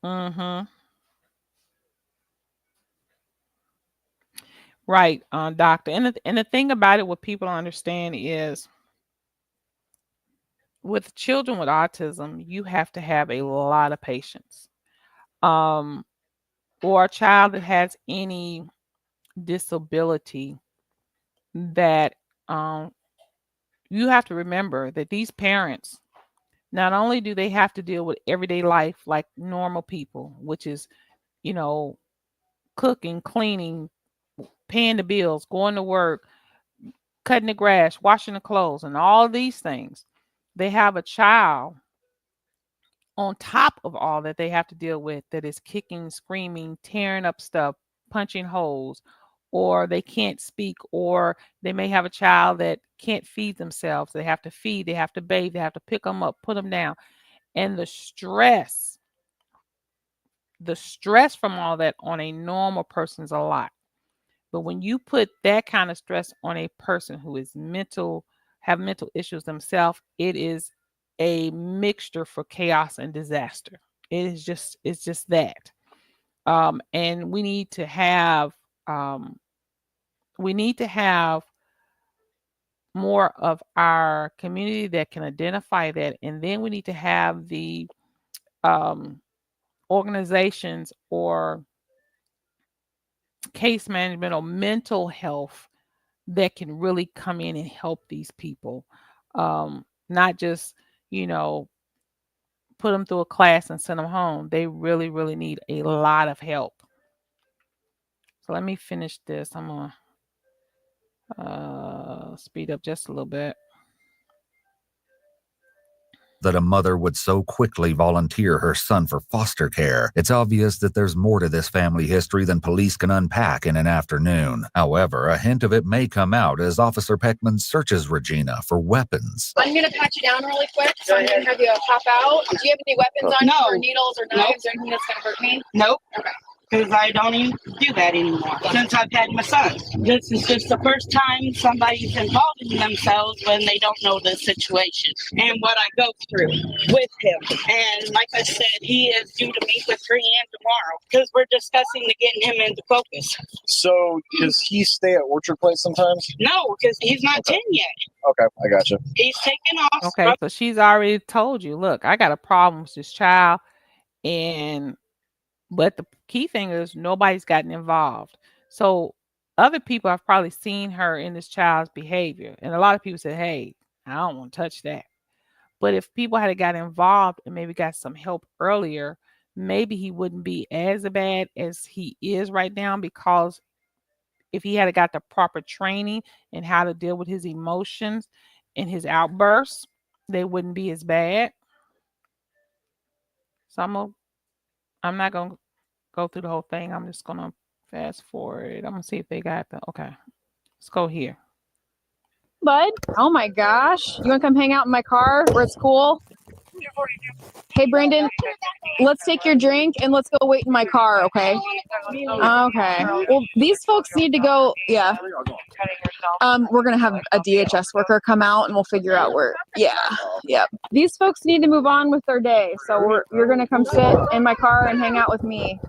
Speaker 1: Mm-hmm. Right, doctor. And the thing about it, what people don't understand is with children with autism, you have to have a lot of patience. Um, or a child that has any disability that you have to remember that these parents, not only do they have to deal with everyday life like normal people, which is, you know, cooking, cleaning, paying the bills, going to work, cutting the grass, washing the clothes, and all these things. they have a child on top of all that they have to deal with that is kicking, screaming, tearing up stuff, punching holes, or they can't speak, or they may have a child that can't feed themselves. They have to feed, they have to bathe, they have to pick them up, put them down. And the stress from all that on a normal person is a lot. But when you put that kind of stress on a person who is have mental issues themselves, it is a mixture for chaos and disaster. It's just that. And we need to have more of our community that can identify that, and then we need to have the organizations or case management or mental health that can really come in and help these people. Not just, put them through a class and send them home. They really, really need a lot of help. So let me finish this. I'm going to speed up just a little bit.
Speaker 6: That a mother would so quickly volunteer her son for foster care. It's obvious that there's more to this family history than police can unpack in an afternoon. However, a hint of it may come out as Officer Peckman searches Regina for weapons.
Speaker 2: I'm going to pat you down really quick, so I'm going to have you pop out. Do you have any weapons on you, or needles or knives or anything that's going to hurt me?
Speaker 4: Nope.
Speaker 2: Okay.
Speaker 4: Because I don't even do that anymore since I've had my son. This is just the first time somebody's involving themselves when they don't know the situation and what I go through with him. And like I said, he is due to meet with 3M tomorrow because we're discussing to getting him into focus.
Speaker 5: So does he stay at Orchard Place sometimes?
Speaker 4: No, because he's not 10 yet.
Speaker 5: Okay, I got you.
Speaker 4: He's taking off.
Speaker 1: Okay, so she's already told you, look, I got a problem with this child, but the key thing is nobody's gotten involved. So other people have probably seen her in this child's behavior. And a lot of people said, hey, I don't want to touch that. But if people had got involved and maybe got some help earlier, maybe he wouldn't be as bad as he is right now, because if he had got the proper training in how to deal with his emotions and his outbursts, they wouldn't be as bad. So I'm not going to go through the whole thing. I'm just going to fast forward. I'm going to see if they got okay. Let's go here.
Speaker 9: Bud? Oh my gosh. You want to come hang out in my car where it's cool? Hey, Brandon, let's take your drink and let's go wait in my car, okay? Okay. Well, these folks need to go, yeah. We're going to have a DHS worker come out and we'll figure out where, yeah. These folks need to move on with their day, so you're going to come sit in my car and hang out with me.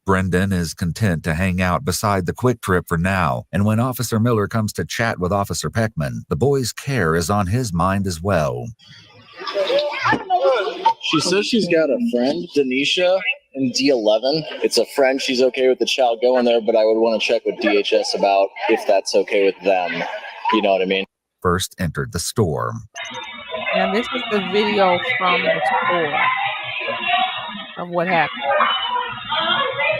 Speaker 6: Brendan is content to hang out beside the Quick Trip for now, and when Officer Miller comes to chat with Officer Peckman, the boy's care is on his mind as well.
Speaker 5: She says she's got a friend, Denisha, in D11. It's a friend. She's okay with the child going there, but I would want to check with DHS about if that's okay with them. You know what I mean?
Speaker 6: First entered the store.
Speaker 1: Now, this is the video from the store of what happened.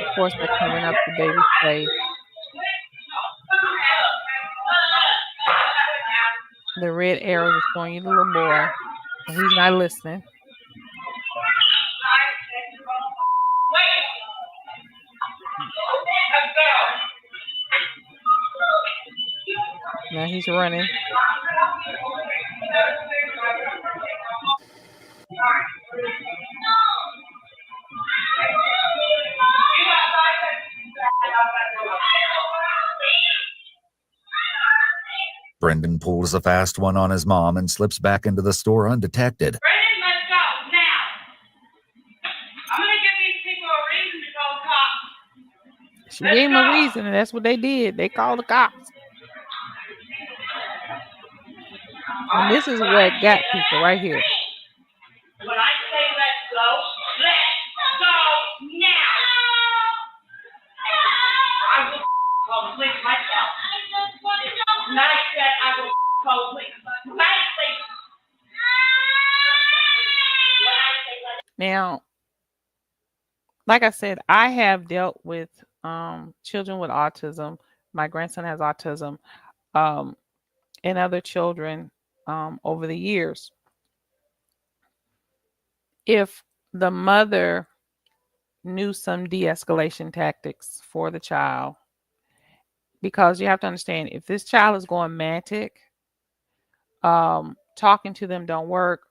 Speaker 1: Of course, they're covering up the baby's face. The red arrows are showing you the little boy. So he's not listening. Now he's running.
Speaker 6: Brendan pulls a fast one on his mom and slips back into the store undetected.
Speaker 3: Brendan, let's go now. I'm gonna give these people a reason to call the cops.
Speaker 1: She gave him a reason, and that's what they did. They called the cops. And this is what got people right here.
Speaker 3: When I say let's go now. I will call the police myself. And I said I will call the police.
Speaker 1: Now, like I said, I have dealt with children with autism. My grandson has autism, and other children over the years. If the mother knew some de-escalation tactics for the child, because you have to understand, if this child is going manic, talking to them don't work.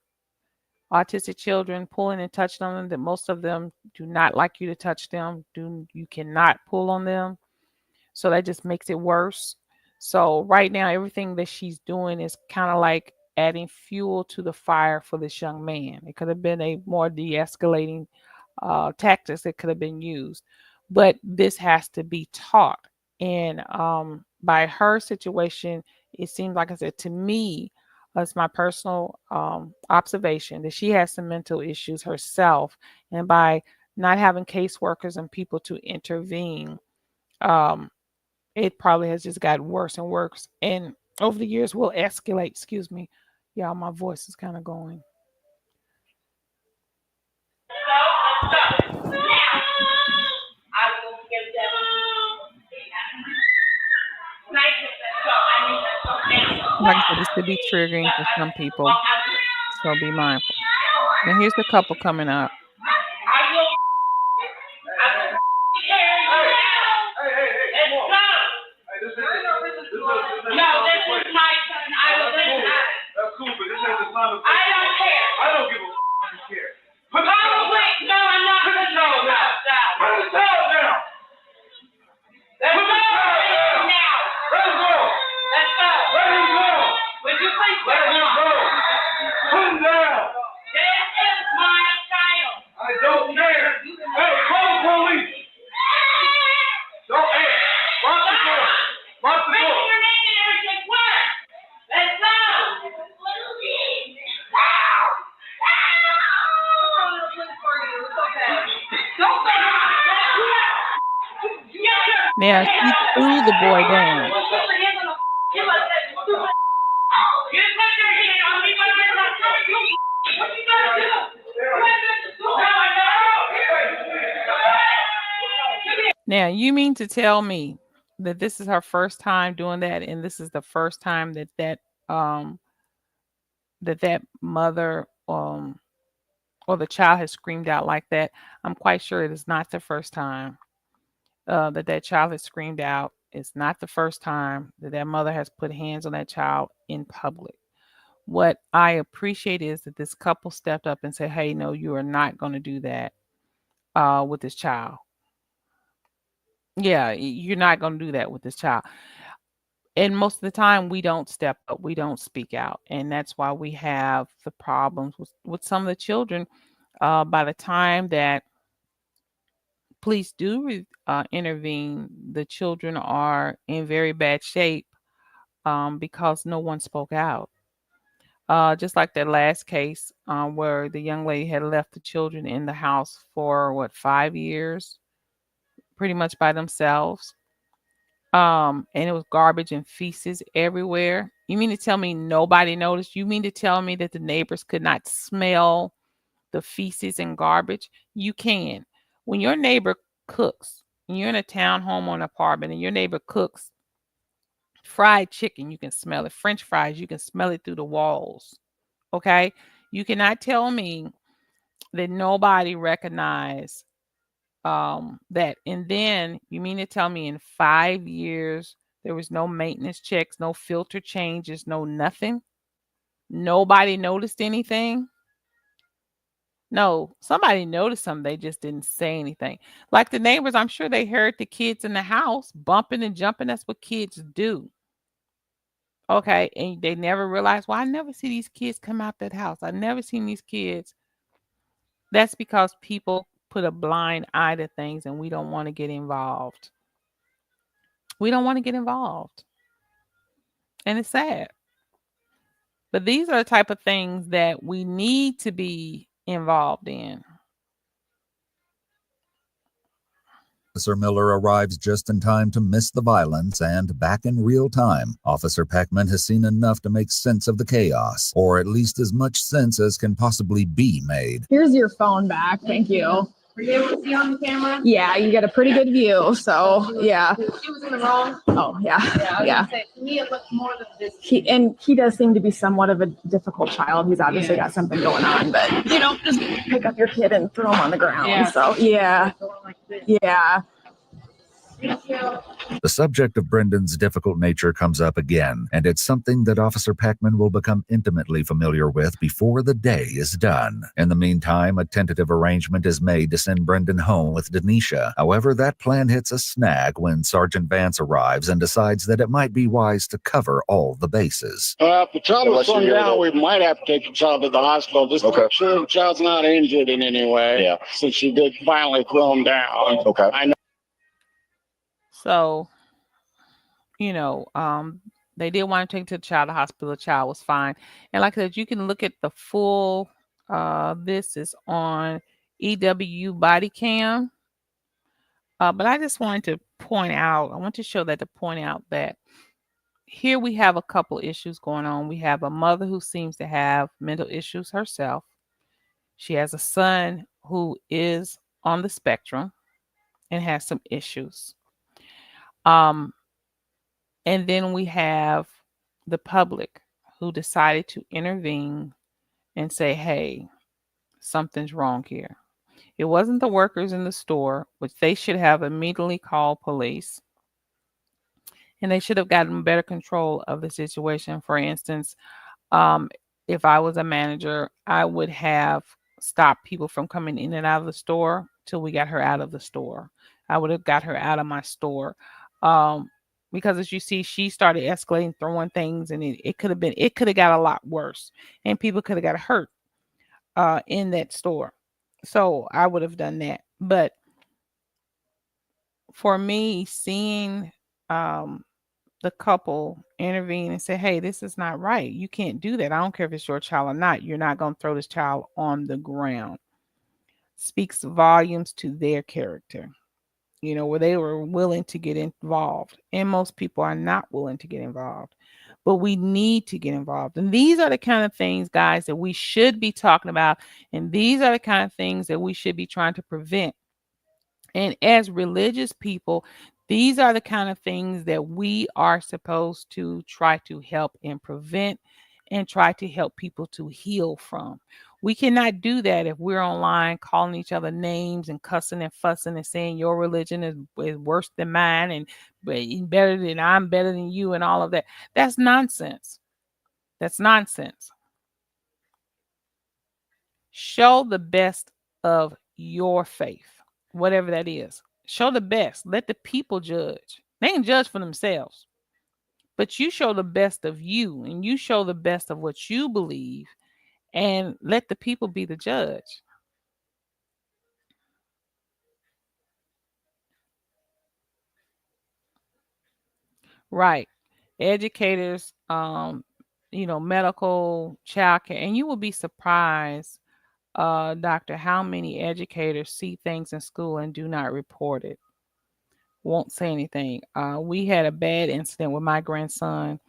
Speaker 1: Autistic children pulling and touching on them, that most of them do not like you to touch them. You cannot pull on them. So that just makes it worse. So right now, everything that she's doing is kind of like adding fuel to the fire for this young man. It could have been a more de-escalating tactics that could have been used, but this has to be taught. And by her situation, it seems like, I said, to me, it's my personal observation that she has some mental issues herself, and by not having caseworkers and people to intervene, it probably has just gotten worse and worse, and over the years will escalate. Excuse me, y'all, my voice is kind of going. Like I said, this could be triggering for some people, so be mindful. Now here's a couple coming up. Now she threw the boy down. Now you mean to tell me that this is her first time doing that, and this is the first time that that mother or the child has screamed out like that? I'm quite sure it is not the first time that child has screamed out. It's not the first time that mother has put hands on that child in public. What I appreciate is that this couple stepped up and said, hey, no, you are not going to do that with this child. Yeah, you're not going to do that with this child. And most of the time, we don't step up, we don't speak out. And that's why we have the problems with some of the children. By the time that police do intervene, the children are in very bad shape because no one spoke out. Just like that last case where the young lady had left the children in the house for 5 years, pretty much by themselves. And it was garbage and feces everywhere. You mean to tell me nobody noticed? You mean to tell me that the neighbors could not smell the feces and garbage? You can. When your neighbor cooks, and you're in a townhome or an apartment, and your neighbor cooks fried chicken, you can smell it. French fries, you can smell it through the walls. Okay? You cannot tell me that nobody recognized that. And then you mean to tell me in 5 years there was no maintenance checks, no filter changes, no nothing? Nobody noticed anything? No, somebody noticed something. They just didn't say anything. Like the neighbors, I'm sure they heard the kids in the house bumping and jumping. That's what kids do. Okay. And they never realized, well, I never see these kids come out that house. I never seen these kids. That's because people put a blind eye to things and we don't want to get involved. We don't want to get involved. And it's sad. But these are the type of things that we need to be involved in.
Speaker 6: Officer Miller arrives just in time to miss the violence, and back in real time, Officer Peckman has seen enough to make sense of the chaos, or at least as much sense as can possibly be made.
Speaker 9: Here's your phone back. Thank you.
Speaker 2: Were you able to see on the camera?
Speaker 9: Yeah, you get a pretty good view. So yeah.
Speaker 2: She was in the wrong.
Speaker 9: Oh yeah.
Speaker 2: Yeah, I was gonna say, to me it looked more than this.
Speaker 9: He does seem to be somewhat of a difficult child. He's obviously got something going on, but you don't just pick up your kid and throw him on the ground.
Speaker 2: Yeah.
Speaker 9: So yeah. Yeah.
Speaker 6: The subject of Brendan's difficult nature comes up again, and it's something that Officer Packman will become intimately familiar with before the day is done. In the meantime, a tentative arrangement is made to send Brendan home with Denisha. However, that plan hits a snag when Sergeant Vance arrives and decides that it might be wise to cover all the bases.
Speaker 10: If the child's slowing down, we might have to take the child to the hospital just to make sure the child's not injured in any way. Yeah. Since she did finally throw him down. Okay. I know.
Speaker 1: So, they did want to take to the child to the hospital. The child was fine. And like I said, you can look at the full, this is on EW body cam. But I just wanted to I want to show that to point out that here we have a couple issues going on. We have a mother who seems to have mental issues herself. She has a son who is on the spectrum and has some issues. And then we have the public who decided to intervene and say, hey, something's wrong here. It wasn't the workers in the store, which they should have immediately called police. And they should have gotten better control of the situation. For instance, if I was a manager, I would have stopped people from coming in and out of the store till we got her out of the store. I would have got her out of my store. Because as you see, she started escalating, throwing things, and it could have got a lot worse, and people could have got hurt in that store. So I would have done that. But for me, seeing the couple intervene and say, hey, this is not right. You can't do that. I don't care if it's your child or not. You're not going to throw this child on the ground. Speaks volumes to their character. Where they were willing to get involved. And most people are not willing to get involved. But we need to get involved. And these are the kind of things, guys, that we should be talking about. And these are the kind of things that we should be trying to prevent. And as religious people, these are the kind of things that we are supposed to try to help and prevent and try to help people to heal from. We cannot do that if we're online calling each other names and cussing and fussing and saying your religion is worse than mine and better than I'm better than you and all of that. That's nonsense. That's nonsense. Show the best of your faith, whatever that is. Show the best. Let the people judge. They can judge for themselves. But you show the best of you and you show the best of what you believe and let the people be the judge. Right. Educators, medical, childcare, and you will be surprised, doctor, how many educators see things in school and do not report it. Won't say anything. We had a bad incident with my grandson,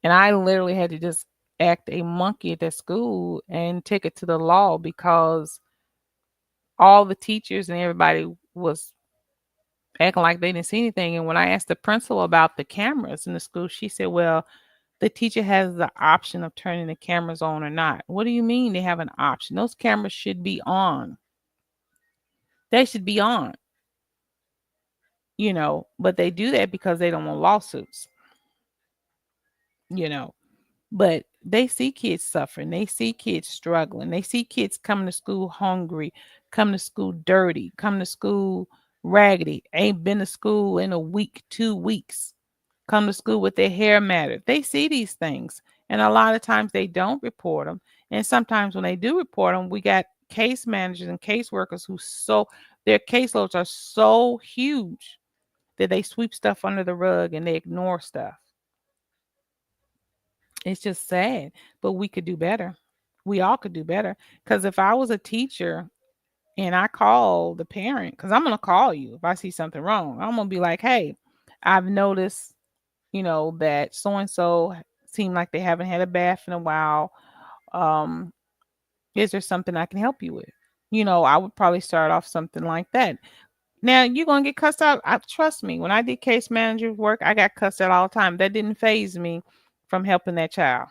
Speaker 1: and I literally had to just act a monkey at that school and take it to the law because all the teachers and everybody was acting like they didn't see anything. And when I asked the principal about the cameras in the school, she said, well, the teacher has the option of turning the cameras on or not. What do you mean they have an option? Those cameras should be on. They should be on. But they do that because they don't want lawsuits. But they see kids suffering. They see kids struggling. They see kids coming to school hungry, come to school dirty, come to school raggedy, ain't been to school in a week, 2 weeks, come to school with their hair matted. They see these things. And a lot of times they don't report them. And sometimes when they do report them, we got case managers and caseworkers their caseloads are so huge that they sweep stuff under the rug and they ignore stuff. It's just sad, but we could do better. We all could do better. Because if I was a teacher and I call the parent, because I'm going to call you if I see something wrong, I'm going to be like, hey, I've noticed, that so-and-so seem like they haven't had a bath in a while. Is there something I can help you with? I would probably start off something like that. Now you're gonna get cussed out. Trust me, when I did case manager work, I got cussed out all the time. That didn't phase me from helping that child.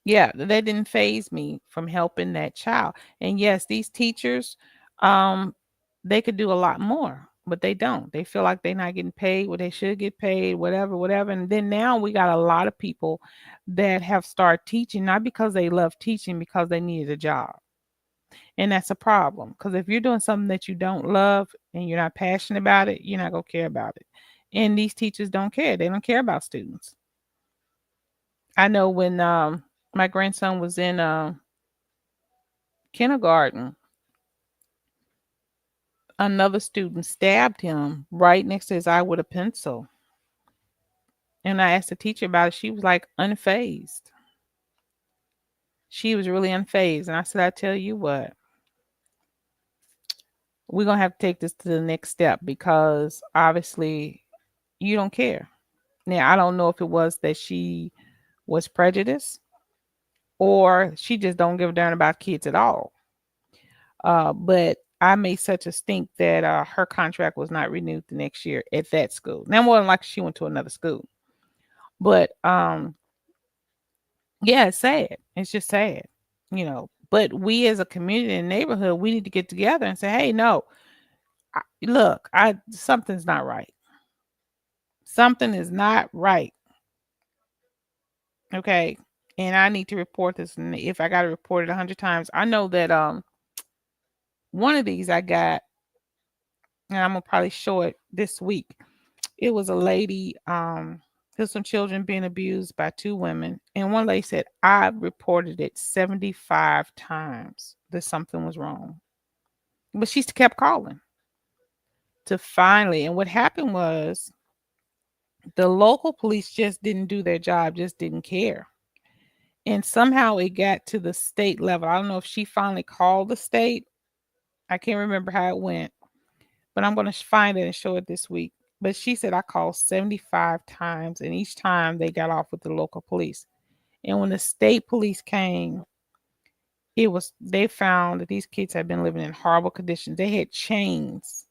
Speaker 1: Yeah, that didn't phase me from helping that child. And yes, these teachers, um, they could do a lot more, but they don't. They feel like they're not getting paid what they should get paid, whatever, whatever. And then now we got a lot of people that have started teaching, not because they love teaching, because they needed a job. And that's a problem. Because if you're doing something that you don't love and you're not passionate about it, you're not gonna care about it. And these teachers don't care. They don't care about students. I know when my grandson was in kindergarten, another student stabbed him right next to his eye with a pencil. And I asked the teacher about it. She was like unfazed. She was really unfazed. And I said, I tell you what, we're going to have to take this to the next step because obviously you don't care. Now, I don't know if it was that she was prejudiced or she just don't give a darn about kids at all. But I made such a stink that her contract was not renewed the next year at that school. Now, more than likely, she went to another school. But yeah, it's sad. It's just sad. But we as a community and neighborhood, we need to get together and say, hey, no, look, something's not right. Something is not right. Okay. And I need to report this. And if I got to report it 100 times, I know that one of these I got, and I'm gonna probably show it this week. It was a lady, there's some children being abused by two women. And one lady said, I reported it 75 times that something was wrong. But she kept calling to finally, and what happened was the local police just didn't do their job, just didn't care. And somehow it got to the state level. I don't know if she finally called the state. I can't remember how it went, but I'm going to find it and show it this week. But she said I called 75 times, and each time they got off with the local police. And when the state police came, they found that these kids had been living in horrible conditions. They had chains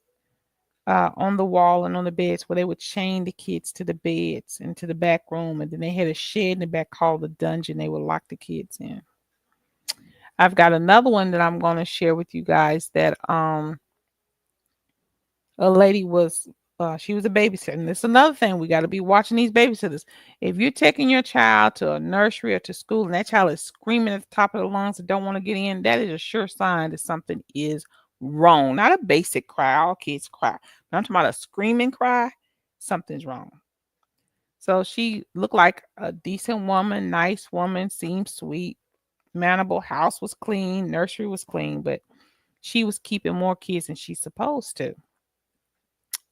Speaker 1: on the wall and on the beds where they would chain the kids to the beds and to the back room, and then they had a shed in the back called the dungeon. They would lock the kids in. I've got another one that I'm going to share with you guys that a lady was she was a babysitter. And this is another thing, we got to be watching these babysitters. If you're taking your child to a nursery or to school and that child is screaming at the top of the lungs and don't want to get in, that is a sure sign that something is wrong. Not a basic cry, all kids cry, but I'm talking about a screaming cry. Something's wrong. So she looked like a decent woman, nice woman, seemed sweet, manable. House was clean, nursery was clean, but she was keeping more kids than she's supposed to.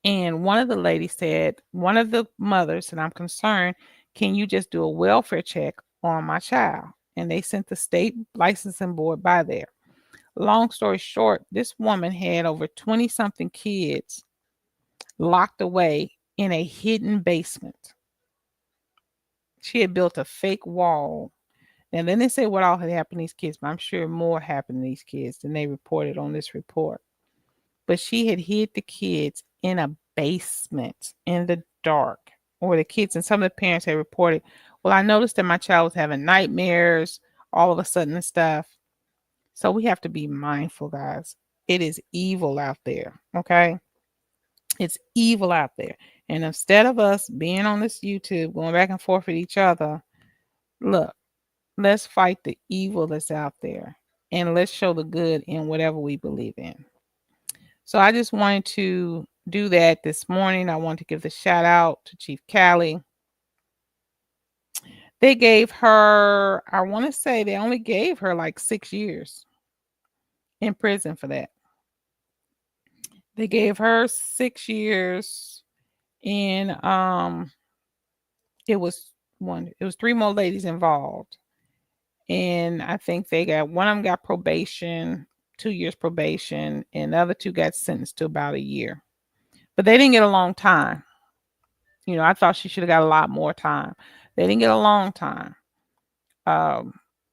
Speaker 1: And one of the ladies said, one of the mothers said, I'm concerned, can you just do a welfare check on my child? And they sent the state licensing board by there. Long story short, this woman had over 20 something kids locked away in a hidden basement. She had built a fake wall. And then they say what all had happened to these kids, but I'm sure more happened to these kids than they reported on this report. But she had hid the kids in a basement in the dark, or the kids and some of the parents had reported, well, I noticed that my child was having nightmares all of a sudden and stuff. So we have to be mindful, guys. It is evil out there. Okay. It's evil out there. And instead of us being on this YouTube, going back and forth with each other, look, let's fight the evil that's out there and let's show the good in whatever we believe in. So I just wanted to do that this morning. I want to give the shout out to Chief Cali. They gave her, I want to say they only gave her like 6 years in prison for that. They gave her 6 years, and it was 3 more ladies involved. And I think one of them got probation, 2 years probation, and the other 2 got sentenced to about a year. But they didn't get a long time. I thought she should have got a lot more time. They didn't get a long time.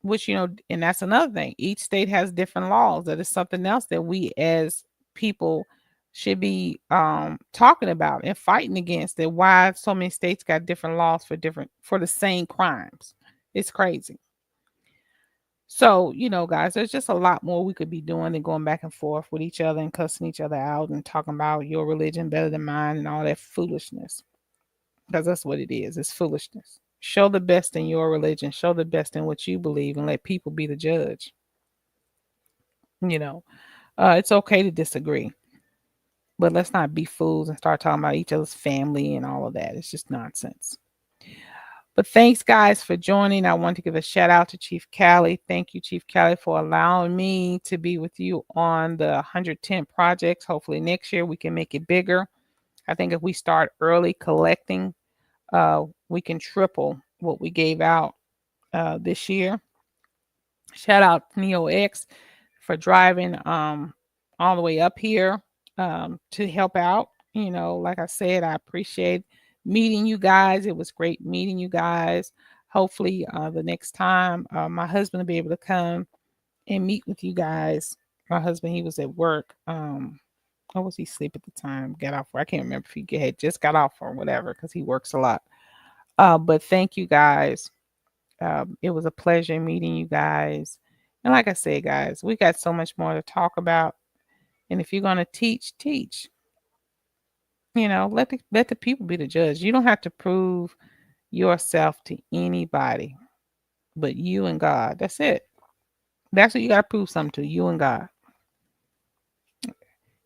Speaker 1: which, and that's another thing. Each state has different laws. That is something else that we as people should be talking about and fighting against. That why so many states got different laws for the same crimes. It's crazy. So, guys, there's just a lot more we could be doing than going back and forth with each other and cussing each other out and talking about your religion better than mine and all that foolishness. Because that's what it is. It's foolishness. Show the best in your religion. Show the best in what you believe and let people be the judge. It's okay to disagree, but let's not be fools and start talking about each other's family and all of that. It's just nonsense. But thanks, guys, for joining. I want to give a shout out to Chief Cali. Thank you, Chief Cali, for allowing me to be with you on the 110 projects. Hopefully next year we can make it bigger. I think if we start early collecting, we can triple what we gave out this year. Shout out Neo X for driving all the way up here to help out. Like I said, I appreciate meeting you guys. It was great meeting you guys. Hopefully, the next time my husband will be able to come and meet with you guys. My husband, he was at work. Or was he asleep at the time? Got off. I can't remember if he had just got off or whatever because he works a lot. But thank you guys. It was a pleasure meeting you guys. And like I said, guys, we got so much more to talk about. And if you're going to teach, teach. Let the people be the judge. You don't have to prove yourself to anybody but you and God. That's it. That's what you got to prove something to, you and God.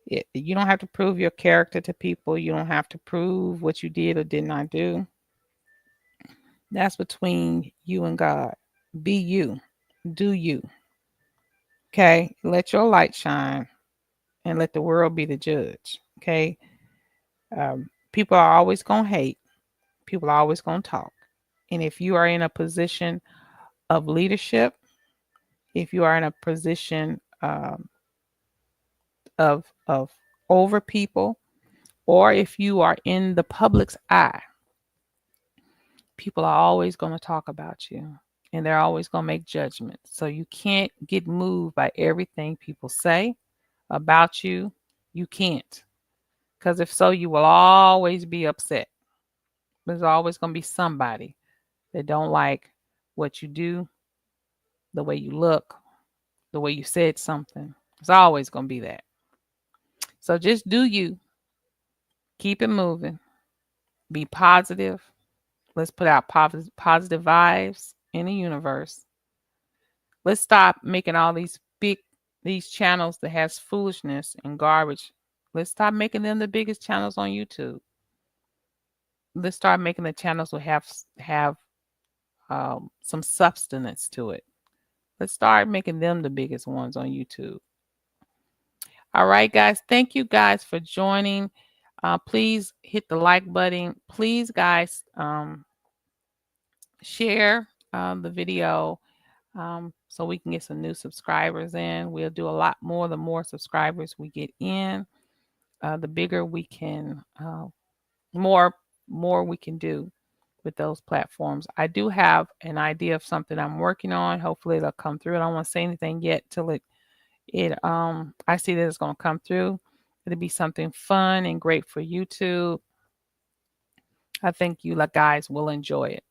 Speaker 1: You don't have to prove your character to people. You don't have to prove what you did or did not do. That's between you and God. Be you. Do you. Okay? Let your light shine and let the world be the judge. Okay? People are always going to hate. People are always going to talk. And if you are in a position of leadership, if you are in a position of over people, or if you are in the public's eye, people are always going to talk about you and they're always going to make judgments. So you can't get moved by everything people say about you. You can't. Because if so, you will always be upset. There's always going to be somebody that don't like what you do, the way you look, the way you said something. It's always going to be that. So just do you. Keep it moving. Be positive. Let's put out positive vibes in the universe. Let's stop making all these channels that has foolishness and garbage. Let's stop making them the biggest channels on YouTube. Let's start making the channels that have some substance to it. Let's start making them the biggest ones on YouTube. All right, guys. Thank you guys for joining. Please hit the like button. Please, guys, share the video so we can get some new subscribers in. We'll do a lot more. The more subscribers we get in, the bigger we can, more we can do with those platforms. I do have an idea of something I'm working on. Hopefully it'll come through. I don't want to say anything yet till I see that it's going to come through. It'll be something fun and great for YouTube. I think you guys will enjoy it.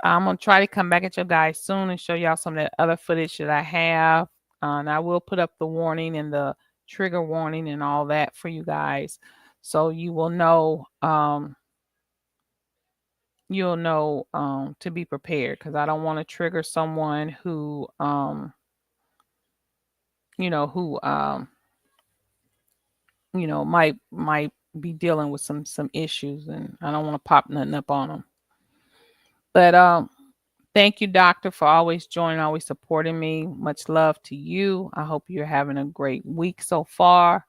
Speaker 1: I'm going to try to come back at you guys soon and show y'all some of that other footage that I have. And I will put up the warning and the trigger warning and all that for you guys. So you will know, to be prepared, because I don't want to trigger someone who, might be dealing with some issues, and I don't want to pop nothing up on them. But thank you, Doctor, for always joining, always supporting me. Much love to you. I hope you're having a great week so far.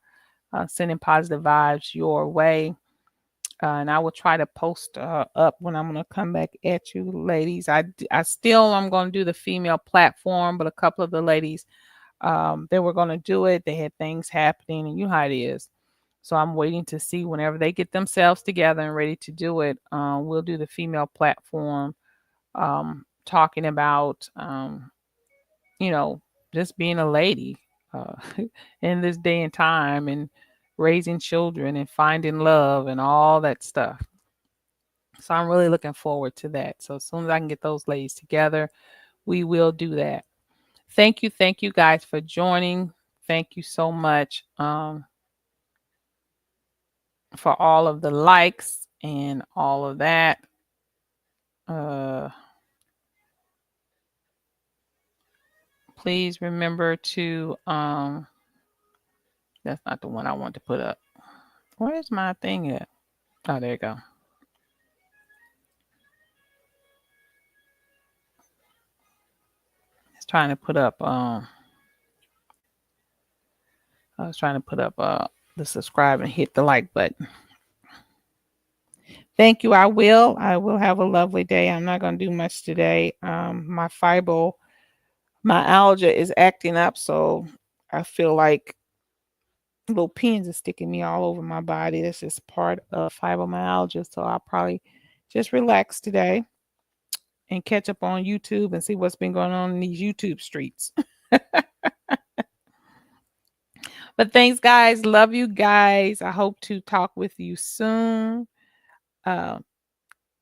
Speaker 1: Sending positive vibes your way. And I will try to post up when I'm going to come back at you, ladies. I'm going to do the female platform, but a couple of the ladies, they were going to do it. They had things happening, and you know how it is. So I'm waiting to see whenever they get themselves together and ready to do it. We'll do the female platform, talking about just being a lady uh, in this day and time, and raising children and finding love and all that stuff. So I'm really looking forward to that. So as soon as I can get those ladies together, we will do that. Thank you guys for joining. Thank you so much for all of the likes and all of that. Uh, please remember to that's not the one I want to put up. Where's my thing at? Oh, there you go. It's trying to put up I was trying to put up the subscribe and hit the like button. Thank you. I will have a lovely day. I'm not going to do much today. My myalgia is acting up, so I feel like little pins are sticking me all over my body. This is part of fibromyalgia, so I'll probably just relax today and catch up on YouTube and see what's been going on in these YouTube streets. But thanks, guys. Love you guys. I hope to talk with you soon. And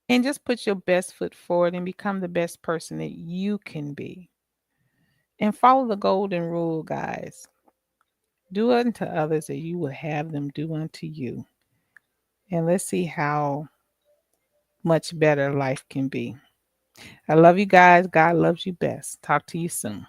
Speaker 1: just put your best foot forward and become the best person that you can be. And follow the golden rule, guys. Do unto others that you would have them do unto you. And let's see how much better life can be. I love you guys. God loves you best. Talk to you soon.